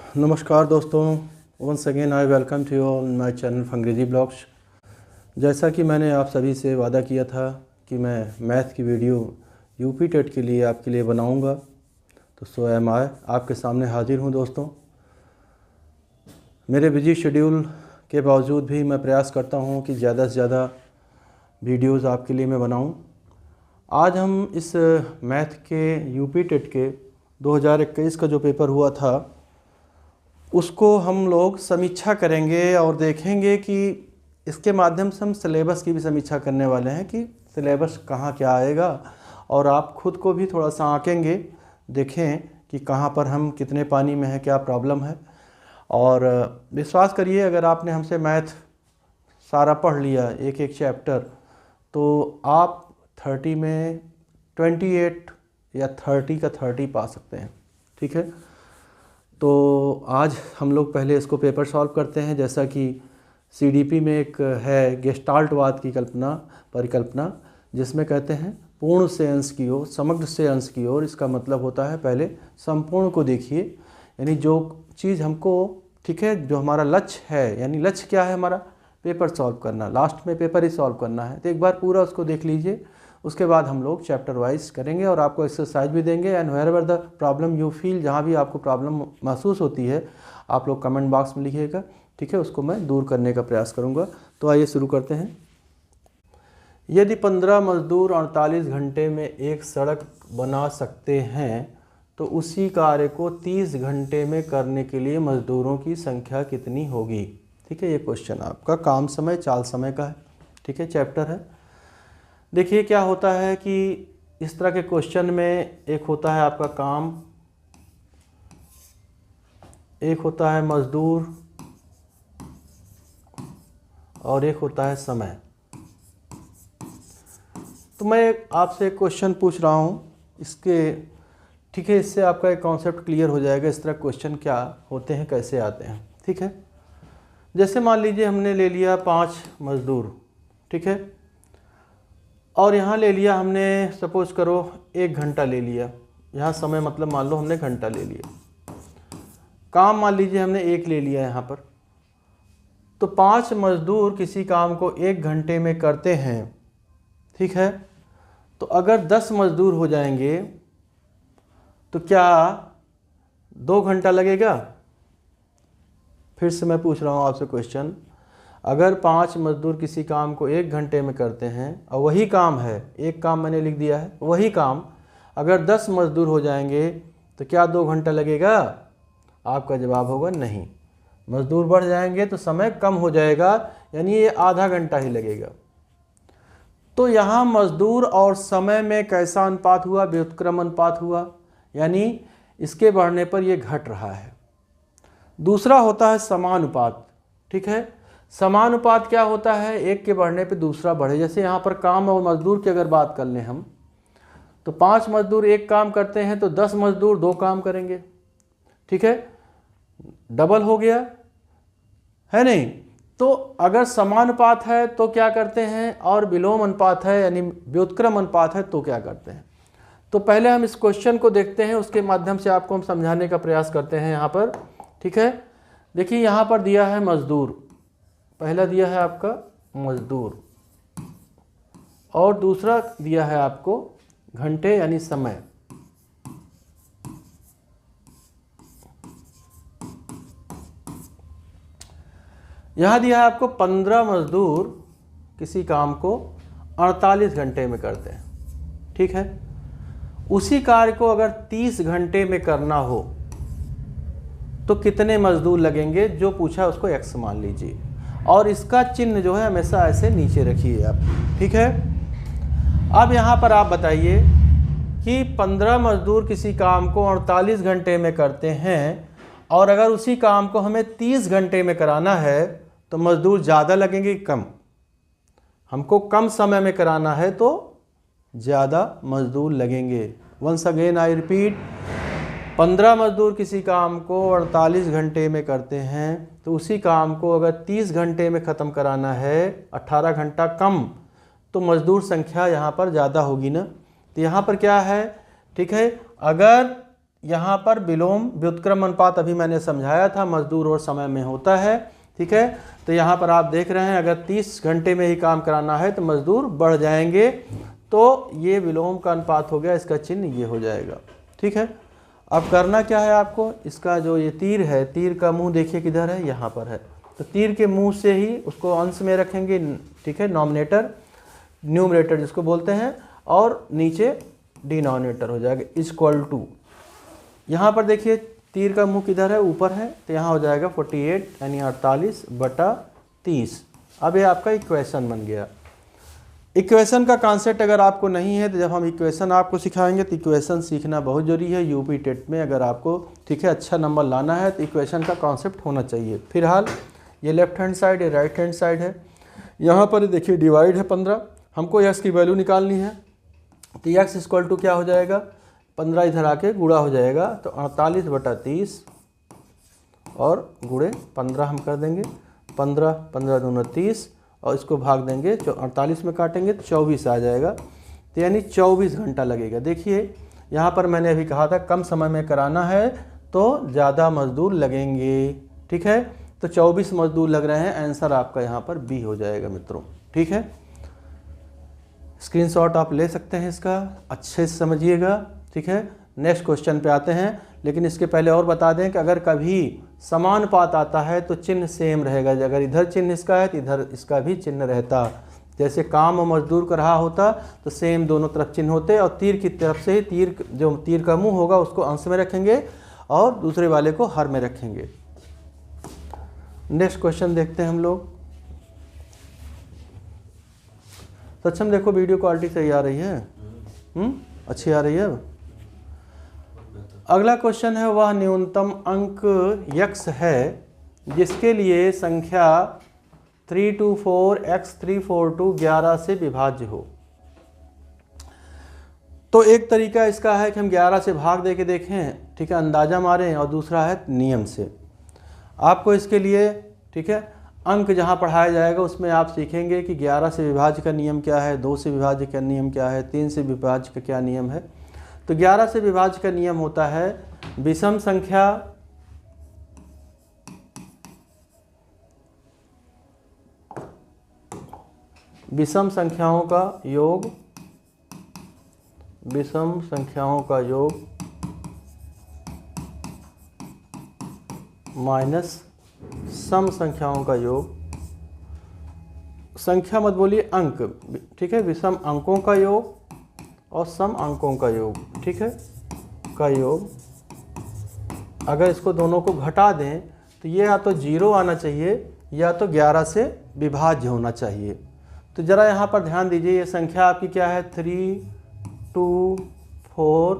नमस्कार दोस्तों, once again I welcome to you on my channel Fungrezi blogs. जैसा कि मैंने आप सभी से वादा किया था कि मैं मैथ की वीडियो यूपी टेट के लिए आपके लिए बनाऊंगा, तो सो एम आई आपके सामने हाजिर हूं दोस्तों। मेरे बिजी शेड्यूल के बावजूद भी मैं प्रयास करता हूं कि ज़्यादा से ज़्यादा वीडियोज़ आपके लिए मैं बनाऊं। आज हम इस मैथ के यूपी टेट के 2021 का जो पेपर हुआ था उसको हम लोग समीक्षा करेंगे और देखेंगे कि इसके माध्यम से हम सिलेबस की भी समीक्षा करने वाले हैं कि सिलेबस कहाँ क्या आएगा, और आप खुद को भी थोड़ा सा आंकेंगे, देखें कि कहाँ पर हम कितने पानी में है, क्या प्रॉब्लम है। और विश्वास करिए, अगर आपने हमसे मैथ सारा पढ़ लिया एक एक चैप्टर, तो आप 30 में 28 या 30 का 30 पा सकते हैं। ठीक है, तो आज हम लोग पहले इसको पेपर सॉल्व करते हैं। जैसा कि सीडीपी में एक है गेस्टाल्टवाद की परिकल्पना, जिसमें कहते हैं पूर्ण से अंश की ओर, समग्र से अंश की ओर। इसका मतलब होता है पहले संपूर्ण को देखिए, यानी जो चीज़ हमको, ठीक है, जो हमारा लक्ष्य है, यानी लक्ष्य क्या है हमारा, पेपर सॉल्व करना, लास्ट में पेपर ही सॉल्व करना है। तो एक बार पूरा उसको देख लीजिए, उसके बाद हम लोग चैप्टर वाइज करेंगे और आपको एक्सरसाइज भी देंगे। And wherever the problem you feel, जहाँ भी आपको प्रॉब्लम महसूस होती है आप लोग कमेंट बॉक्स में लिखिएगा, ठीक है, उसको मैं दूर करने का प्रयास करूँगा। तो आइए शुरू करते हैं। यदि 15 मजदूर 48 घंटे में एक सड़क बना सकते हैं तो उसी कार्य को 30 घंटे में करने के लिए मजदूरों की संख्या कितनी होगी। ठीक है, ये क्वेश्चन आपका काम समय चाल समय का है। ठीक है, चैप्टर है। देखिए क्या होता है कि इस तरह के क्वेश्चन में एक होता है आपका काम, एक होता है मजदूर और एक होता है समय। तो मैं आपसे एक क्वेश्चन पूछ रहा हूँ इसके, ठीक है, इससे आपका एक कॉन्सेप्ट क्लियर हो जाएगा इस तरह क्वेश्चन क्या होते हैं, कैसे आते हैं। ठीक है, जैसे मान लीजिए हमने ले लिया 5 मजदूर, ठीक है, और यहाँ ले लिया हमने, सपोज करो 1 घंटा ले लिया, यहाँ समय मतलब मान लो हमने घंटा ले लिया, काम मान लीजिए हमने 1 ले लिया यहाँ पर। तो 5 मजदूर किसी काम को 1 घंटे में करते हैं, ठीक है। तो अगर 10 मजदूर हो जाएंगे तो क्या 2 घंटा लगेगा? फिर से मैं पूछ रहा हूँ आपसे क्वेश्चन, अगर 5 मजदूर किसी काम को 1 घंटे में करते हैं और वही काम है, एक काम मैंने लिख दिया है, वही काम अगर 10 मजदूर हो जाएंगे तो क्या 2 घंटा लगेगा? आपका जवाब होगा नहीं, मजदूर बढ़ जाएंगे तो समय कम हो जाएगा, यानी ये आधा घंटा ही लगेगा। तो यहाँ मजदूर और समय में कैसा अनुपात हुआ? व्युत्क्रम अनुपात हुआ, यानी इसके बढ़ने पर ये घट रहा है। दूसरा होता है समानुपात। ठीक है, समानुपात क्या होता है? एक के बढ़ने पे दूसरा बढ़े। जैसे यहाँ पर काम और मजदूर की अगर बात कर लें हम, तो 5 मजदूर एक काम करते हैं तो 10 मजदूर 2 काम करेंगे। ठीक है, डबल हो गया, है नहीं? तो अगर समानुपात है तो क्या करते हैं, और विलोम अनुपात है यानी व्युत्क्रम अनुपात है तो क्या करते हैं। तो पहले हम इस क्वेश्चन को देखते हैं, उसके माध्यम से आपको हम समझाने का प्रयास करते हैं यहाँ पर। ठीक है, देखिए यहाँ पर दिया है मजदूर, पहला दिया है आपका मजदूर और दूसरा दिया है आपको घंटे यानी समय। यहाँ दिया है आपको 15 मजदूर किसी काम को 48 घंटे में करते हैं। ठीक है, उसी कार्य को अगर 30 घंटे में करना हो तो कितने मजदूर लगेंगे? जो पूछा उसको x मान लीजिए, और इसका चिन्ह जो है हमेशा ऐसे नीचे रखिए आप। ठीक है, अब यहाँ पर आप बताइए कि 15 मजदूर किसी काम को 48 घंटे में करते हैं और अगर उसी काम को हमें 30 घंटे में कराना है तो मजदूर ज़्यादा लगेंगे कि कम? हमको कम समय में कराना है तो ज़्यादा मजदूर लगेंगे। वंस अगेन आई रिपीट, 15 मजदूर किसी काम को 48 घंटे में करते हैं तो उसी काम को अगर 30 घंटे में ख़त्म कराना है, 18 घंटा कम, तो मजदूर संख्या यहाँ पर ज़्यादा होगी ना। तो यहाँ पर क्या है, ठीक है, अगर यहाँ पर विलोम व्युत्क्रम अनुपात अभी मैंने समझाया था, मजदूर और समय में होता है। ठीक है, तो यहाँ पर आप देख रहे हैं अगर 30 घंटे में ही काम कराना है तो मजदूर बढ़ जाएंगे, तो ये विलोम का अनुपात हो गया, इसका चिन्ह ये हो जाएगा। ठीक है, अब करना क्या है आपको, इसका जो ये तीर है, तीर का मुंह देखिए किधर है, यहाँ पर है, तो तीर के मुंह से ही उसको अंश में रखेंगे। ठीक है, नॉमिनेटर न्यूमरेटर जिसको बोलते हैं, और नीचे डिनोमिनेटर हो जाएगा इक्वल टू। यहाँ पर देखिए तीर का मुंह किधर है, ऊपर है, तो यहाँ हो जाएगा 48 यानी 48/30। अब ये आपका इक्वेशन बन गया। इक्वेशन का कॉन्सेप्ट अगर आपको नहीं है तो जब हम इक्वेशन आपको सिखाएंगे तो इक्वेशन सीखना बहुत जरूरी है। यूपी टेट में अगर आपको ठीक है अच्छा नंबर लाना है तो इक्वेशन का कॉन्सेप्ट होना चाहिए। फिलहाल ये लेफ्ट हैंड साइड है, राइट हैंड साइड है। यहाँ पर देखिए डिवाइड है 15, हमको x की वैल्यू निकालनी है, तो x इक्वल टू क्या हो जाएगा, 15 इधर आके गुणा हो जाएगा, तो 48/30 और गुणे 15 हम कर देंगे, 15 15 दूना 30 और इसको भाग देंगे 48 में काटेंगे तो 24 आ जाएगा, तो यानी 24 घंटा लगेगा। देखिए यहाँ पर मैंने अभी कहा था कम समय में कराना है तो ज़्यादा मजदूर लगेंगे। ठीक है, तो 24 मजदूर लग रहे हैं, आंसर आपका यहाँ पर बी हो जाएगा मित्रों। ठीक है, स्क्रीनशॉट आप ले सकते हैं इसका, अच्छे से समझिएगा। ठीक है, नेक्स्ट क्वेश्चन पे आते हैं, लेकिन इसके पहले और बता दें कि अगर कभी समानुपात आता है तो चिन्ह सेम रहेगा। अगर इधर चिन्ह इसका है तो इधर इसका भी चिन्ह रहता। जैसे काम और मजदूर का रहा होता तो सेम दोनों तरफ चिन्ह होते, और तीर की तरफ से ही तीर का मुंह होगा उसको अंश में रखेंगे और दूसरे वाले को हर में रखेंगे। नेक्स्ट क्वेश्चन देखते हैं हम लोग। सक्षम देखो वीडियो क्वालिटी सही आ रही है, अच्छी आ रही है। अगला क्वेश्चन है, वह न्यूनतम अंक x है जिसके लिए संख्या 324 x 342 11 से विभाज्य हो। तो एक तरीका इसका है कि हम 11 से भाग दे के देखें, ठीक है, अंदाजा मारें, और दूसरा है नियम से। आपको इसके लिए ठीक है अंक जहाँ पढ़ाया जाएगा उसमें आप सीखेंगे कि 11 से विभाज्य का नियम क्या है, 2 से विभाज्य का नियम क्या है, 3 से विभाज्य का क्या नियम है। तो 11 से विभाज्य का नियम होता है विषम संख्याओं का योग, विषम संख्याओं का योग माइनस सम संख्याओं का योग। संख्या मत बोलिए, अंक, ठीक है, विषम अंकों का योग और सम अंकों का योग, ठीक है, का योग। अगर इसको दोनों को घटा दें तो ये या तो 0 आना चाहिए या तो 11 से विभाज्य होना चाहिए। तो ज़रा यहाँ पर ध्यान दीजिए, ये संख्या आपकी क्या है, 3 2 4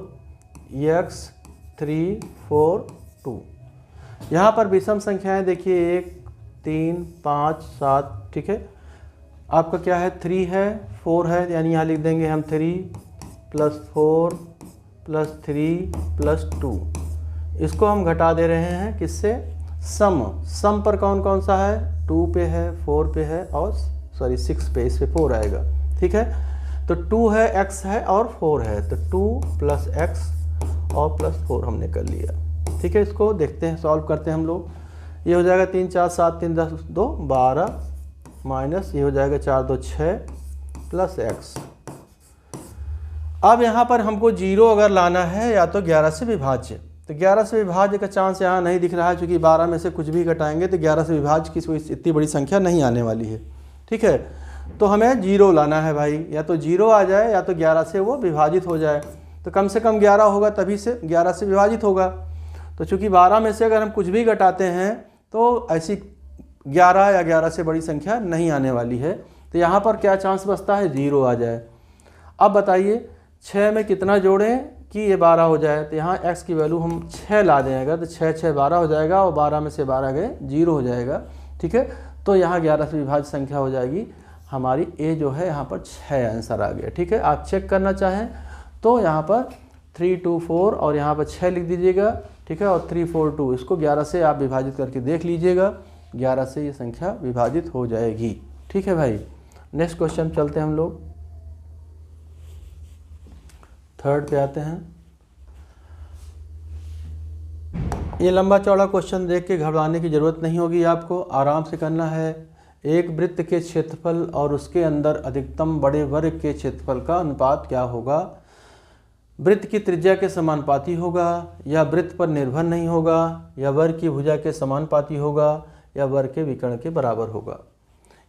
x 3 4 2। यहाँ पर विषम संख्याएं देखिए 1 3 5 7, ठीक है। आपका क्या है, 3 है 4 है, यानी यहाँ लिख देंगे हम 3 + 4 + 3 + 2। इसको हम घटा दे रहे हैं किससे, सम पर कौन कौन सा है, 2 पे है, 4 पे है और 6 पे, इस पे 4 आएगा। ठीक है, तो 2 है, x है और 4 है, तो 2 + x और +4 हमने कर लिया। ठीक है, इसको देखते हैं, सॉल्व करते हैं हम लोग। ये हो जाएगा 3 4 7 3 10 2 12 माइनस ये हो जाएगा 4 2 6 + x। अब यहाँ पर हमको 0 अगर लाना है या तो 11 से विभाज्य, तो 11 से विभाज्य का चांस यहाँ नहीं दिख रहा है, क्योंकि 12 में से कुछ भी घटाएंगे तो 11 से विभाज्य की कोई इतनी बड़ी संख्या नहीं आने वाली है। ठीक है, तो हमें 0 लाना है भाई, या तो 0 आ जाए या तो 11 से वो विभाजित हो जाए। तो कम से कम 11 होगा तभी से 11 से विभाजित होगा। तो चूँकि 12 में से अगर हम कुछ भी घटाते हैं तो ऐसी 11 या 11 से बड़ी संख्या नहीं आने वाली है। तो यहाँ पर क्या चांस बचता है, 0 आ जाए। अब बताइए 6 में कितना जोड़ें कि ये 12 हो जाए, तो यहाँ x की वैल्यू हम 6 ला दें अगर, तो 6 6 12 हो जाएगा, और 12 में से 12 गए 0 हो जाएगा। ठीक है, तो यहाँ 11 से विभाज्य संख्या हो जाएगी हमारी a जो है, यहाँ पर 6 आंसर आ गया। ठीक है, आप चेक करना चाहें तो यहाँ पर 3 2 4 और यहाँ पर 6 लिख दीजिएगा। ठीक है, और 3 4 2, इसको 11 से आप विभाजित करके देख लीजिएगा, 11 से ये संख्या विभाजित हो जाएगी। ठीक है भाई, नेक्स्ट क्वेश्चन चलते हैं हम लोग, थर्ड पे आते हैं। ये लंबा चौड़ा क्वेश्चन देख के घबराने की ज़रूरत नहीं होगी, आपको आराम से करना है। एक वृत्त के क्षेत्रफल और उसके अंदर अधिकतम बड़े वर्ग के क्षेत्रफल का अनुपात क्या होगा? वृत्त की त्रिज्या के समानुपाती होगा, या वृत्त पर निर्भर नहीं होगा, या वर्ग की भुजा के समानुपाती होगा, या वर्ग के विकर्ण के बराबर होगा।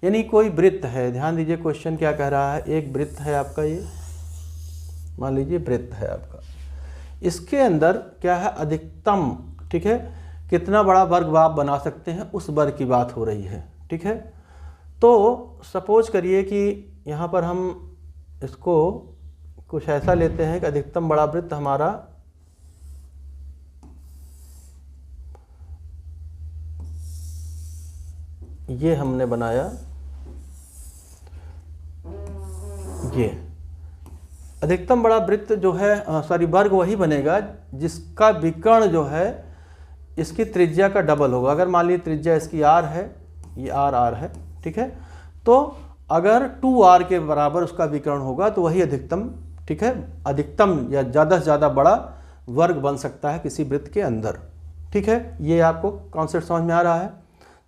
यानी कोई वृत्त है, ध्यान दीजिए क्वेश्चन क्या कह रहा है। एक वृत्त है आपका, ये मान लीजिए वृत्त है आपका, इसके अंदर क्या है अधिकतम, ठीक है, कितना बड़ा वर्ग आप बना सकते हैं उस वर्ग की बात हो रही है, ठीक है। तो सपोज करिए कि यहाँ पर हम इसको कुछ ऐसा लेते हैं कि अधिकतम बड़ा वृत्त हमारा ये हमने बनाया, ये अधिकतम बड़ा वृत्त जो है सॉरी वर्ग वही बनेगा जिसका विकर्ण जो है इसकी त्रिज्या का डबल होगा। अगर मान लीजिए त्रिज्या इसकी r है, ये r है, ठीक है, तो अगर 2r के बराबर उसका विकर्ण होगा तो वही अधिकतम, ठीक है, अधिकतम या ज़्यादा से ज़्यादा बड़ा वर्ग बन सकता है किसी वृत्त के अंदर, ठीक है। ये आपको कॉन्सेप्ट समझ में आ रहा है,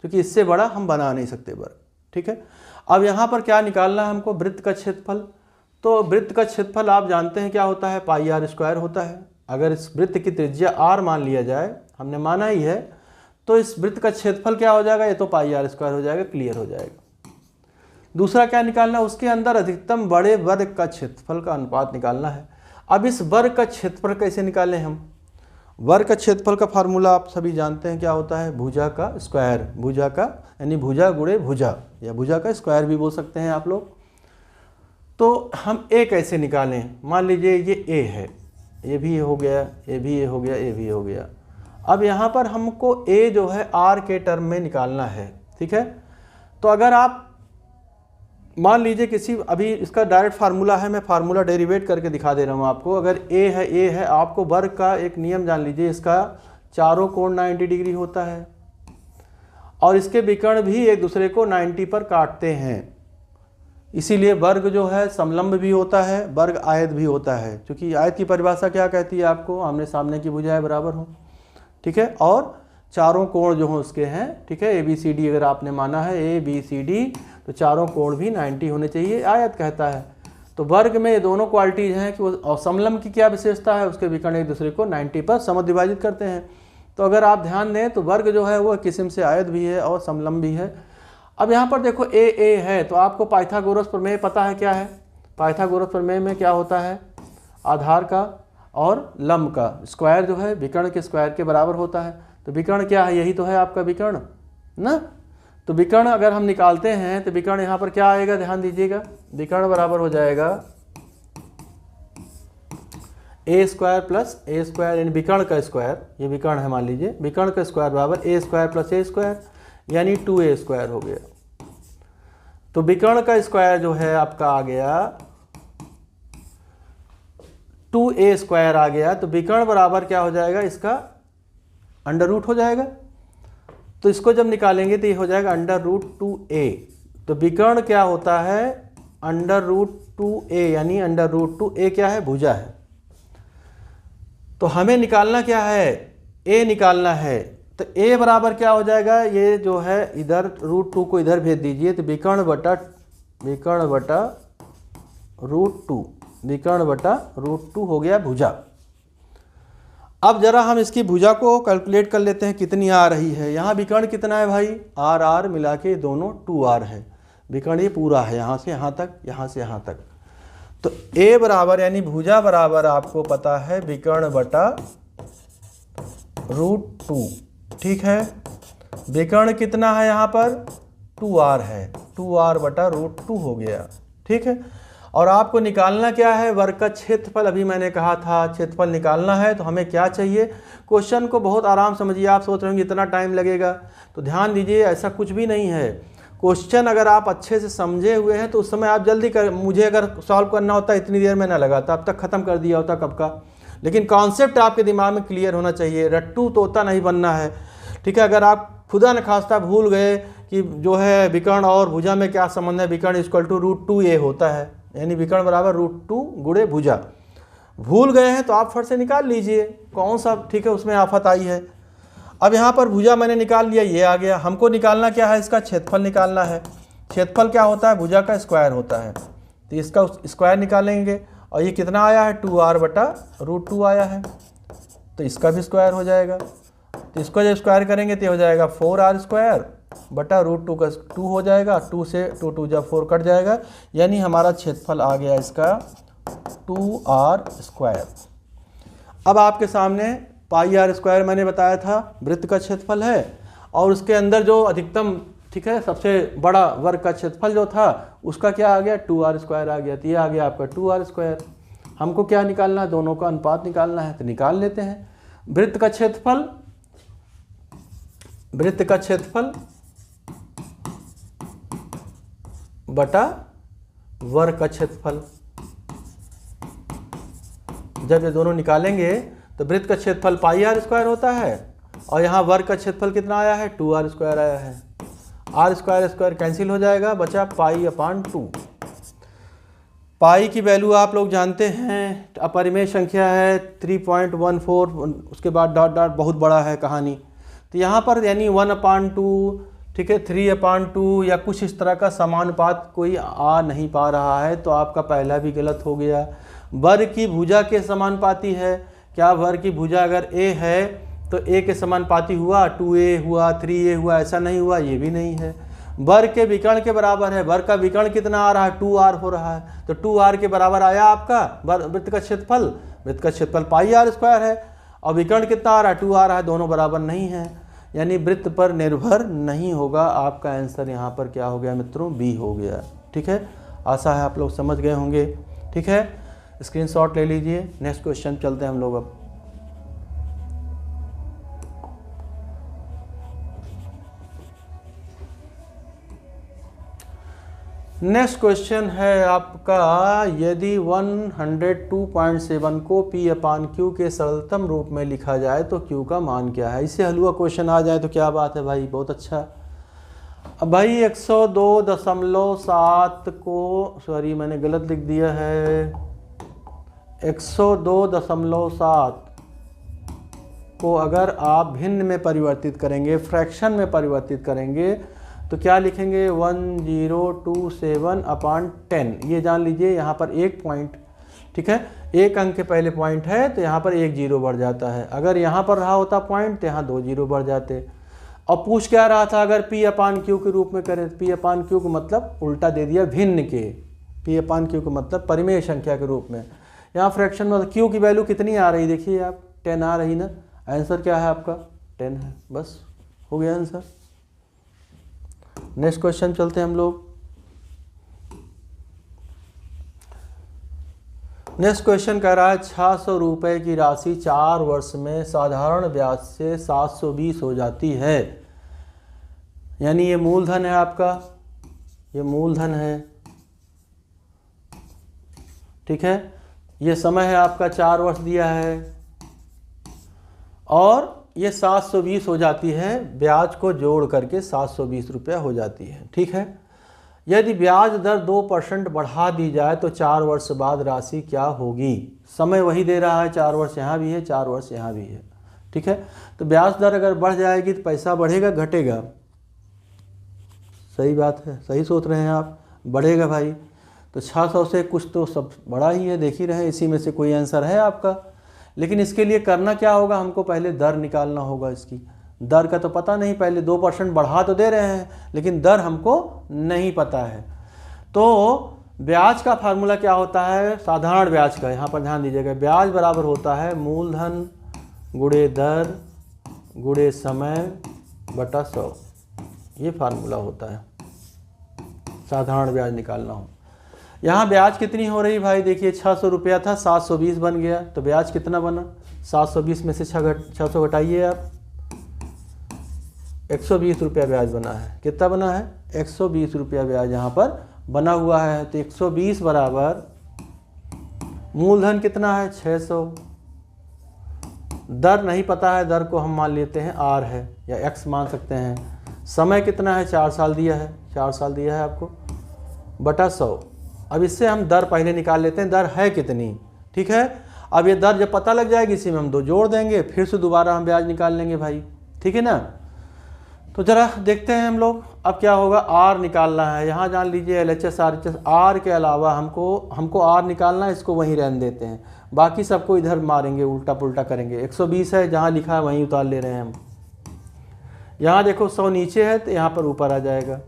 क्योंकि इससे बड़ा हम बना नहीं सकते वर्ग, ठीक है। अब यहाँ पर क्या निकालना है हमको? वृत्त का क्षेत्रफल। तो वृत्त का क्षेत्रफल आप जानते हैं क्या होता है? पाई r स्क्वायर होता है। अगर इस वृत्त की त्रिज्या r मान लिया जाए, हमने माना ही है, तो इस वृत्त का क्षेत्रफल क्या हो जाएगा? ये तो पाई r स्क्वायर हो जाएगा, क्लियर हो जाएगा। दूसरा क्या निकालना है? उसके अंदर अधिकतम बड़े वर्ग का क्षेत्रफल का अनुपात निकालना है। अब इस वर्ग का क्षेत्रफल कैसे निकालें हम? वर्ग का क्षेत्रफल का फार्मूला आप सभी जानते हैं क्या होता है? भुजा का स्क्वायर, भुजा का यानी भुजा गुणे भुजा, या भुजा का स्क्वायर भी बोल सकते हैं आप लोग। तो हम a कैसे निकालें? मान लीजिए ये a है, ये भी हो गया, ये भी ये हो गया, ये भी हो गया। अब यहाँ पर हमको a जो है r के टर्म में निकालना है, ठीक है। तो अगर आप मान लीजिए किसी, अभी इसका डायरेक्ट फार्मूला है, मैं फार्मूला डेरिवेट करके दिखा दे रहा हूँ आपको। अगर a है, आपको वर्ग का एक नियम जान लीजिए, इसका चारों कोण 90 डिग्री होता है और इसके विकर्ण भी एक दूसरे को 90 पर काटते हैं, इसीलिए वर्ग जो है समलंब भी होता है, वर्ग आयत भी होता है। क्योंकि आयत की परिभाषा क्या कहती है आपको? आमने सामने की भुजाएं बराबर हो, ठीक है, और चारों कोण जो हो उसके हैं, ठीक है। ABCD अगर आपने माना है ABCD, तो चारों कोण भी 90 होने चाहिए, आयत कहता है। तो वर्ग में ये दोनों क्वालिटीज़ हैं कि और समलंब की क्या विशेषता है? उसके विकर्ण एक दूसरे को 90 पर समद्विभाजित करते हैं। तो अगर आप ध्यान दें तो वर्ग जो है वो किस्म से आयत भी है और समलंब भी है। अब यहाँ पर देखो a है, तो आपको पाइथागोरस प्रमेय पता है क्या है? पाइथागोरस प्रमेय में क्या होता है? आधार का और लंब का स्क्वायर जो है विकर्ण के स्क्वायर के बराबर होता है। तो विकर्ण क्या है? यही तो है आपका विकर्ण ना। तो विकर्ण अगर हम निकालते हैं तो विकर्ण यहाँ पर क्या आएगा? ध्यान दीजिएगा, विकर्ण बराबर हो जाएगा a square plus a square, यानी विकर्ण का स्क्वायर, ये विकर्ण है मान लीजिए, विकर्ण का स्क्वायर बराबर a square plus a square, यानी 2a स्क्वायर हो गया। तो विकर्ण का स्क्वायर जो है आपका आ गया 2a स्क्वायर आ गया। तो विकर्ण बराबर क्या हो जाएगा? इसका अंडर रूट हो जाएगा। तो इसको जब निकालेंगे तो ये हो जाएगा अंडर रूट 2a। तो विकर्ण क्या होता है? अंडर रूट 2a, यानी अंडर रूट 2a क्या है? भुजा है। तो हमें निकालना क्या है? a निकालना है। तो a बराबर क्या हो जाएगा? ये जो है इधर रूट 2 को इधर भेज दीजिए, तो विकर्ण बटा रूट 2, विकर्ण बटा रूट 2 हो गया भुजा। अब जरा हम इसकी भुजा को कैलकुलेट कर लेते हैं कितनी आ रही है। यहाँ विकर्ण कितना है भाई? r मिला के दोनों 2r है। विकर्ण ये पूरा है, यहाँ से यहाँ तक, यहाँ से यहाँ तक। तो a बराबर यानी भुजा बराबर आपको पता है विकर्ण बटा रूट 2, ठीक है। विकर्ण कितना है यहाँ पर? 2r है, 2r बटा रूट 2 हो गया, ठीक है। और आपको निकालना क्या है? वर्ग का क्षेत्रफल। अभी मैंने कहा था क्षेत्रफल निकालना है, तो हमें क्या चाहिए? क्वेश्चन को बहुत आराम समझिए। आप सोच रहे होंगे इतना टाइम लगेगा, तो ध्यान दीजिए ऐसा कुछ भी नहीं है। क्वेश्चन अगर आप अच्छे से समझे हुए हैं तो उस समय आप जल्दी कर, मुझे अगर सॉल्व करना होता इतनी देर में ना लगाता, अब तक ख़त्म कर दिया होता कब का। लेकिन कॉन्सेप्ट आपके दिमाग में क्लियर होना चाहिए, रट्टू तोता नहीं बनना है, ठीक है। अगर आप खुदा न खास्ता भूल गए कि जो है विकर्ण और भुजा में क्या संबंध है, विकर्ण इक्वल टू रूट 2a होता है, यानी विकर्ण बराबर रूट 2 गुणे भुजा, भूल गए हैं तो आप फट से निकाल लीजिए कौन सा, ठीक है, उसमें आफत आई है। अब यहाँ पर भुजा मैंने निकाल लिया, ये आ गया। हमको निकालना क्या है, इसका क्षेत्रफल निकालना है। क्षेत्रफल क्या होता है, भुजा का स्क्वायर होता है, तो इसका स्क्वायर निकालेंगे। और ये कितना आया है, 2r बटा √2 आया है, तो इसका भी स्क्वायर हो जाएगा। तो इसको जब स्क्वायर करेंगे तो हो जाएगा 4r² बटा √2 का 2 हो जाएगा, 2 से 2 2 जब 4 कट जाएगा, यानी हमारा क्षेत्रफल आ गया इसका 2r²। अब आपके सामने πr² मैंने बताया था वृत्त का क्षेत्रफल है, और उसके अंदर जो अधिकतम, ठीक है, सबसे बड़ा वर्ग का क्षेत्रफल जो था उसका क्या आ गया, 2r² आ गया। तो ये आ गया आपका 2r²। हमको क्या निकालना है, दोनों का अनुपात निकालना है, तो निकाल लेते हैं। वृत्त का क्षेत्रफल बटा वर्ग का क्षेत्रफल, जब ये दोनों निकालेंगे तो वृत्त का क्षेत्रफल πr² होता है, और यहाँ वर्ग का क्षेत्रफल कितना आया है, 2r² आया है। r² कैंसिल हो जाएगा, बचा π/2। पाई की वैल्यू आप लोग जानते हैं, अपरिमेय संख्या है 3.14, उसके बाद डॉट डॉट बहुत बड़ा है कहानी। तो यहाँ पर यानी 1/2, ठीक है, 3/2 या कुछ इस तरह का समानुपात कोई आ नहीं पा रहा है, तो आपका पहला भी गलत हो गया। वर्ग की भुजा के समानुपाती है, क्या वर्ग की भुजा अगर a है तो a के समानुपाती हुआ, 2a हुआ, 3a हुआ, ऐसा नहीं हुआ, ये भी नहीं है। वर्ग के विकर्ण के बराबर है, वर्ग का विकर्ण कितना आ रहा है, 2r हो रहा है, तो 2r के बराबर आया आपका वृत्त का क्षेत्रफल। वृत्त का क्षेत्रफल πr² है, और विकर्ण कितना आ रहा है, 2r है, दोनों बराबर नहीं है, यानी वृत्त पर निर्भर नहीं होगा। आपका आंसर यहाँ पर क्या हो गया मित्रों, बी हो गया। ठीक है, आशा है आप लोग समझ गए होंगे। ठीक है, स्क्रीनशॉट ले लीजिए। नेक्स्ट क्वेश्चन चलते हैं हम लोग। अब नेक्स्ट क्वेश्चन है आपका, यदि 102.7 को P/Q के सरलतम रूप में लिखा जाए तो Q का मान क्या है। इससे हलवा क्वेश्चन आ जाए तो क्या बात है भाई, बहुत अच्छा। अब भाई 102.7 को, सॉरी मैंने गलत लिख दिया है, 102.7 को अगर आप भिन्न में परिवर्तित करेंगे, फ्रैक्शन में परिवर्तित करेंगे, तो क्या लिखेंगे, 1027/10। ये जान लीजिए यहाँ पर एक पॉइंट, ठीक है, एक अंक के पहले पॉइंट है तो यहाँ पर एक जीरो बढ़ जाता है। अगर यहाँ पर रहा होता पॉइंट तो यहाँ 2 जीरो बढ़ जाते। और पूछ क्या रहा था, अगर P/Q के रूप में करें, P/Q को मतलब उल्टा दे दिया भिन्न के, P/Q को मतलब परिमेय संख्या के रूप में। यहाँ फ्रैक्शन में Q की वैल्यू कितनी आ रही, देखिए आप, 10 आ रही ना। आंसर क्या है आपका, 10 है, बस हो गया आंसर। नेक्स्ट क्वेश्चन चलते हैं हम लोग। नेक्स्ट क्वेश्चन कह रहा है 600 रुपये की राशि 4 वर्ष में साधारण ब्याज से 720 हो जाती है। यानी ये मूलधन है आपका, ये मूलधन है, ठीक है। ये समय है आपका 4 वर्ष दिया है, और ये 720 हो जाती है, ब्याज को जोड़ करके 720 रुपया हो जाती है, ठीक है। यदि ब्याज दर 2% बढ़ा दी जाए तो 4 वर्ष बाद राशि क्या होगी। समय वही दे रहा है, 4 वर्ष यहाँ भी है, 4 वर्ष यहाँ भी है, ठीक है। तो ब्याज दर अगर बढ़ जाएगी तो पैसा बढ़ेगा घटेगा, सही बात है, सही सोच रहे हैं आप, बढ़ेगा भाई। तो 600 से कुछ तो सब बड़ा ही है, देख ही रहे हैं, इसी में से कोई आंसर है आपका। लेकिन इसके लिए करना क्या होगा, हमको पहले दर निकालना होगा। इसकी दर का तो पता नहीं, पहले 2% बढ़ा तो दे रहे हैं लेकिन दर हमको नहीं पता है। तो ब्याज का फार्मूला क्या होता है, साधारण ब्याज का, यहाँ पर ध्यान दीजिएगा, ब्याज बराबर होता है मूलधन गुणे दर गुणे समय बटा 100। ये फार्मूला होता है साधारण ब्याज निकालना हो। यहाँ ब्याज कितनी हो रही भाई, देखिए 600 रुपया था, 720 बन गया, तो ब्याज कितना बना, 720 में से 600 घटाइए आप, 120 रुपया ब्याज बना है। कितना बना है, 120 रुपया ब्याज यहाँ पर बना हुआ है। तो 120 बराबर मूलधन कितना है, 600। दर नहीं पता है, दर को हम मान लेते हैं R है या X मान सकते हैं। समय कितना है, 4 साल दिया है, 4 साल दिया है आपको, बटा 100। अब इससे हम दर पहले निकाल लेते हैं, दर है कितनी, ठीक है। अब ये दर जब पता लग जाएगी, इसी में हम 2 जोड़ देंगे, फिर से दोबारा हम ब्याज निकाल लेंगे भाई, ठीक है ना। तो जरा देखते हैं हम लोग अब क्या होगा। आर निकालना है, यहाँ जान लीजिए LHS RHS, आर के अलावा हमको आर निकालना है, इसको वहीं रहने देते हैं, बाकी सबको इधर मारेंगे, उल्टा पुल्टा करेंगे। 120 है, जहाँ लिखा है वहीं उतार ले रहे हैं हम। यहाँ देखो 100 नीचे है तो यहाँ पर ऊपर आ जाएगा,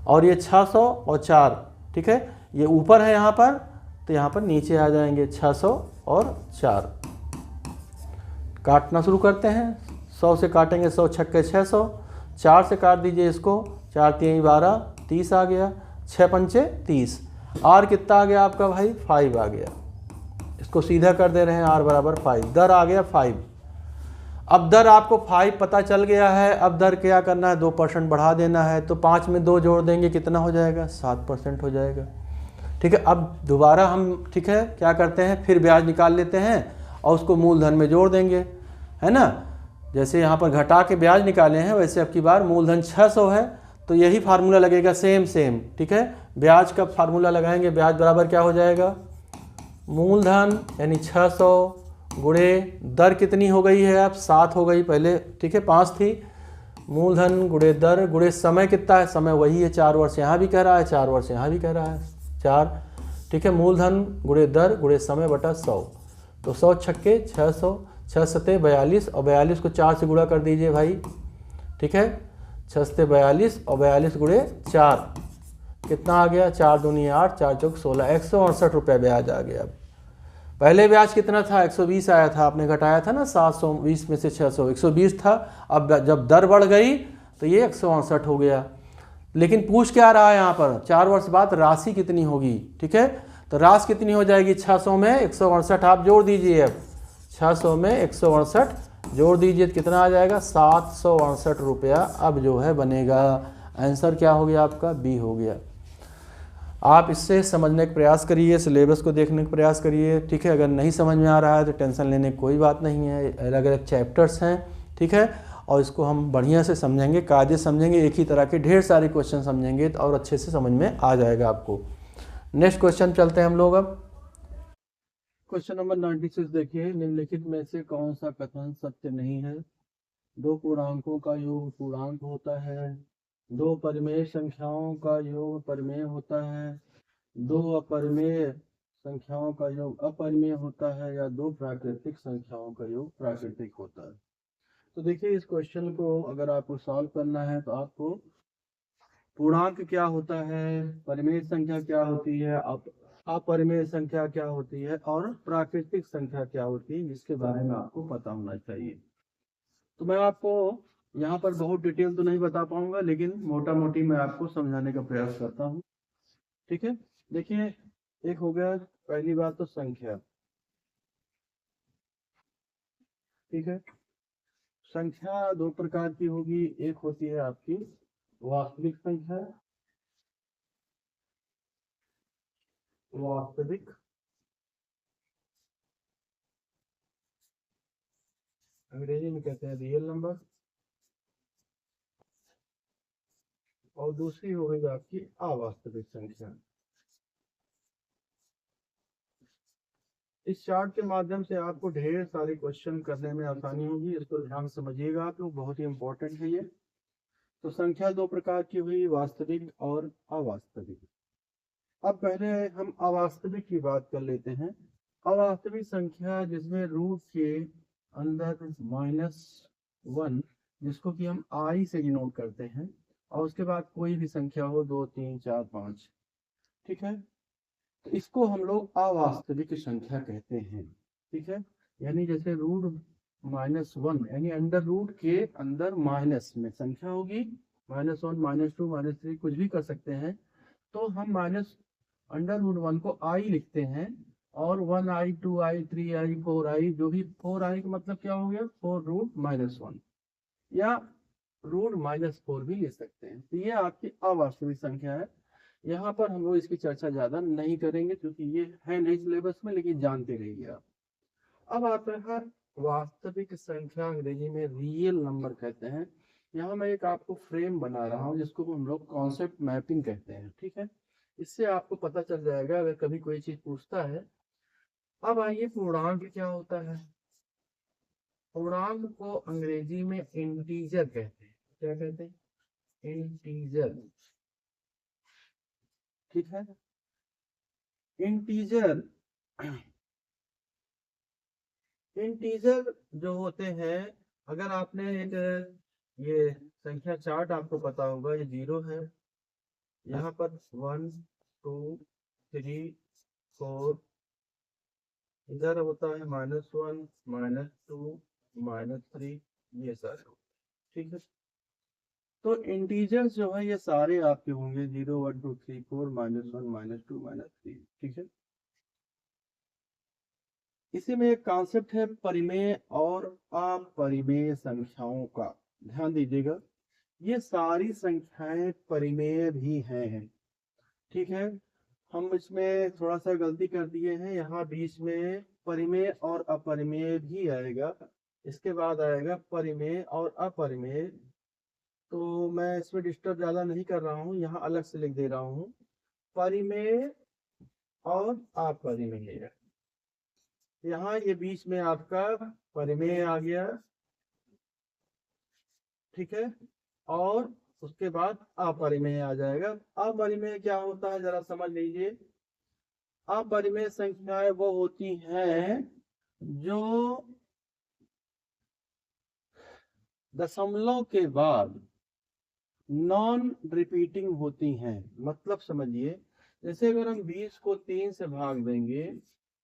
और ये 600 और 4, ठीक है, ये ऊपर है यहाँ पर, तो यहाँ पर नीचे आ जाएंगे 600 और 4। काटना शुरू करते हैं, 100 से काटेंगे, 100 छक्के 600, 4 से काट दीजिए इसको, 4 3 12, 30 आ गया, 6 पंचे 30। आर कितना आ गया आपका भाई? 5 आ गया। इसको सीधा कर दे रहे हैं, आर बराबर 5, दर आ गया 5। अब दर आपको 5 पता चल गया है, अब दर क्या करना है? 2% बढ़ा देना है, तो 5 में 2 जोड़ देंगे, कितना हो जाएगा? 7% हो जाएगा। ठीक है, अब दोबारा हम, ठीक है, क्या करते हैं, फिर ब्याज निकाल लेते हैं और उसको मूलधन में जोड़ देंगे, है ना। जैसे यहाँ पर घटा के ब्याज निकाले हैं, वैसे अब की बार मूलधन 600 है, तो यही फार्मूला लगेगा, सेम। ठीक है, ब्याज का फार्मूला लगाएंगे, ब्याज बराबर क्या हो जाएगा? मूलधन यानी 600 गुणे दर कितनी हो गई है अब? 7 हो गई पहले, ठीक है, 5 थी। मूलधन गुणे दर गुणे समय कितना है? समय वही है, 4 वर्ष यहाँ भी कह रहा है, 4 वर्ष यहाँ भी कह रहा है, 4। ठीक है, मूलधन गुणे दर गुणे समय बटा 100, तो 100 छक्के 600, 6 सते 42, और 42 को 4 से गुणा कर दीजिए भाई। ठीक है, 6 सते 42 और 42 गुणे 4 कितना आ गया? 4 दूनी 8, 4 चौक 16, 168 रुपये ब्याज आ गया। अब पहले ब्याज कितना था? 120 आया था, आपने घटाया था ना 720 में से 600, 120 था। अब जब दर बढ़ गई तो ये 168 हो गया। लेकिन पूछ क्या रहा है यहाँ पर? 4 वर्ष बाद राशि कितनी होगी? ठीक है, तो राशि कितनी हो जाएगी? 600 में 168 आप जोड़ दीजिए। अब 600 में 168 जोड़ दीजिए तो कितना आ जाएगा? 768 रुपया अब जो है बनेगा। आंसर क्या हो गया आपका? बी हो गया। आप इससे समझने का प्रयास करिए, सिलेबस को देखने का प्रयास करिए। ठीक है, अगर नहीं समझ में आ रहा है तो टेंशन लेने की कोई बात नहीं है, अलग अलग चैप्टर्स हैं। ठीक है, और इसको हम बढ़िया से समझेंगे, कायदे समझेंगे, एक ही तरह के ढेर सारे क्वेश्चन समझेंगे तो और अच्छे से समझ में आ जाएगा आपको। नेक्स्ट क्वेश्चन चलते हैं हम लोग। अब क्वेश्चन नंबर 96 देखिए, निम्नलिखित में से कौन सा कथन सत्य नहीं है? 2 पूर्णांकों का योग पूर्णांक होता है, 2 परिमेय संख्याओं का योग परिमेय होता है, 2 अपरिमेय संख्याओं का योग अपरिमेय होता है, या 2 प्राकृतिक संख्याओं का योग प्राकृतिक होता है। तो देखिए, इस क्वेश्चन को अगर आपको सॉल्व करना है तो आपको पूर्णांक क्या होता है, परिमेय संख्या क्या होती है, अपरिमेय संख्या क्या होती है, और प्राकृतिक संख्या क्या होती है, जिसके बारे में आपको पता होना चाहिए। तो मैं आपको यहाँ पर बहुत डिटेल तो नहीं बता पाऊंगा, लेकिन मोटा मोटी मैं आपको समझाने का प्रयास करता हूँ। ठीक है, देखिए, एक हो गया पहली बात तो संख्या। ठीक है, संख्या 2 प्रकार की होगी, एक होती है आपकी वास्तविक संख्या, वास्तविक, अंग्रेजी में कहते हैं रियल नंबर, और दूसरी हो गई आपकी अवास्तविक संख्या। इस चार्ट के माध्यम से आपको ढेर सारे क्वेश्चन करने में आसानी होगी, इसको ध्यान समझिएगा आप लोग, बहुत ही इंपॉर्टेंट है ये। तो संख्या 2 प्रकार की हुई, वास्तविक और अवास्तविक। अब पहले हम अवास्तविक की बात कर लेते हैं। अवास्तविक संख्या जिसमें रूट के अंदर -1, जिसको कि हम आई से डिनोट करते हैं, और उसके बाद कोई भी संख्या हो 2 3 4 5। ठीक है, तो इसको हम लोग अवास्तविक संख्या कहते हैं। ठीक है, यानी जैसे रूट -1, यानी अंडर रूट के अंदर माइनस में संख्या होगी, -1 -2 -3 कुछ भी कर सकते हैं, तो हम माइनस अंडर रूट 1 को आई लिखते हैं, और 1i 2i 3i 4i, जो भी 4i का मतलब क्या हो गया? 4 रूट -1, या रूट -4 भी ले सकते हैं। तो ये आपकी अवास्तविक संख्या है। यहाँ पर हम लोग इसकी चर्चा ज्यादा नहीं करेंगे, क्योंकि ये है नहीं सिलेबस में, लेकिन जानते रहिए आप। अब आता है वास्तविक संख्या, अंग्रेजी में रियल नंबर कहते हैं। यहाँ मैं एक आपको फ्रेम बना रहा हूँ, जिसको हम लोग कॉन्सेप्ट मैपिंग कहते हैं। ठीक है, इससे आपको पता चल जाएगा अगर कभी कोई चीज पूछता है। अब आइए, पूर्णांक क्या होता है? पूर्णांक को अंग्रेजी में इंटीजर कहते हैं। क्या कहते हैं? इंटीजर। ठीक है। इंटीजर इंटीजर जो होते हैं, अगर आपने एक ये संख्या चार्ट आपको पता होगा, ये 0 है, यहाँ पर 1 2 3 4, इधर होता है -1 -2 -3, ये सारे। ठीक है। तो इंटीजर्स जो है ये सारे आपके होंगे 0 1 2 3 4 -1 -2 -3। ठीक है। इसी में एक कॉन्सेप्ट है परिमेय और अपरिमेय संख्याओं का। ध्यान दीजिएगा, ये सारी संख्याएं परिमेय भी हैं। ठीक है। हम इसमें थोड़ा सा गलती कर दिए हैं, यहाँ बीच में परिमेय और अपरिमेय भी आएगा, इसके बाद आएगा परिमेय और अपरिमेय। तो मैं इसमें डिस्टर्ब ज्यादा नहीं कर रहा हूँ, यहाँ अलग से लिख दे रहा हूँ परिमेय और अपरिमेय। यहाँ ये बीच में आपका परिमेय आ गया। ठीक है। और उसके बाद अपरिमेय आ जाएगा। अपरिमेय क्या होता है जरा समझ लीजिए। अपरिमेय संख्याएं वो होती हैं जो दशमलव के बाद नॉन रिपीटिंग होती हैं। मतलब समझिए, जैसे अगर हम 20 को 3 से भाग देंगे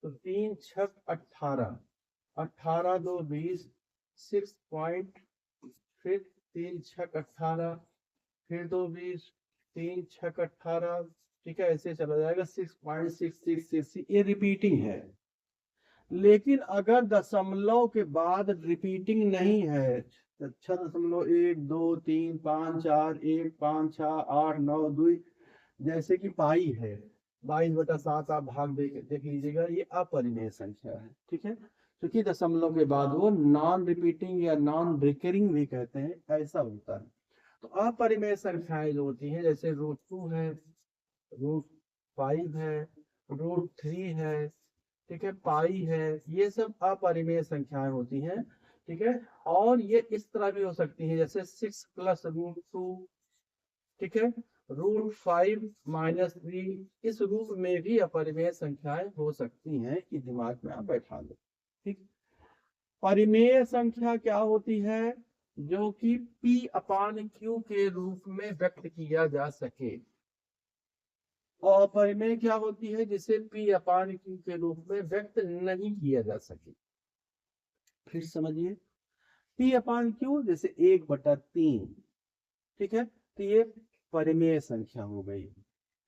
तो 3 छक 18, 18 2 20, 6 पॉइंट, फिर 3 छक 18, फिर 2 20, 3 छक 18। ठीक है, ऐसे चला जाएगा 6.666, ये रिपीटिंग है। लेकिन अगर दशमलव के बाद रिपीटिंग नहीं है, 6.1 2 3 5 4 1 5 6 8 9 2, जैसे कि पाई है 22/7, आप भाग देख लीजिएगा, ये अपरिमेय संख्या है। ठीक है। क्योंकि दशमलव के बाद वो नॉन रिपीटिंग या नॉन रिकरिंग भी कहते हैं, ऐसा होता है। तो अपरिमेय संख्याएं जो होती हैं, जैसे √2 है, √5 है, √3 है, ठीक है, पाई है, ये सब अपरिमेय संख्याएं होती हैं। ठीक है। और ये इस तरह भी हो सकती है, जैसे 6 + √2, ठीक है, √5 - 3, इस रूप में भी अपरिमेय संख्याएं हो सकती हैं, कि दिमाग में आप बैठा दो। ठीक। परिमेय संख्या क्या होती है? जो कि P/Q के रूप में व्यक्त किया जा सके। और परिमेय क्या होती है? जिसे P/Q के रूप में व्यक्त नहीं किया जा सके। फिर समझिए, P/Q जैसे 1/3। ठीक है। तो ये परिमेय संख्या हो गई।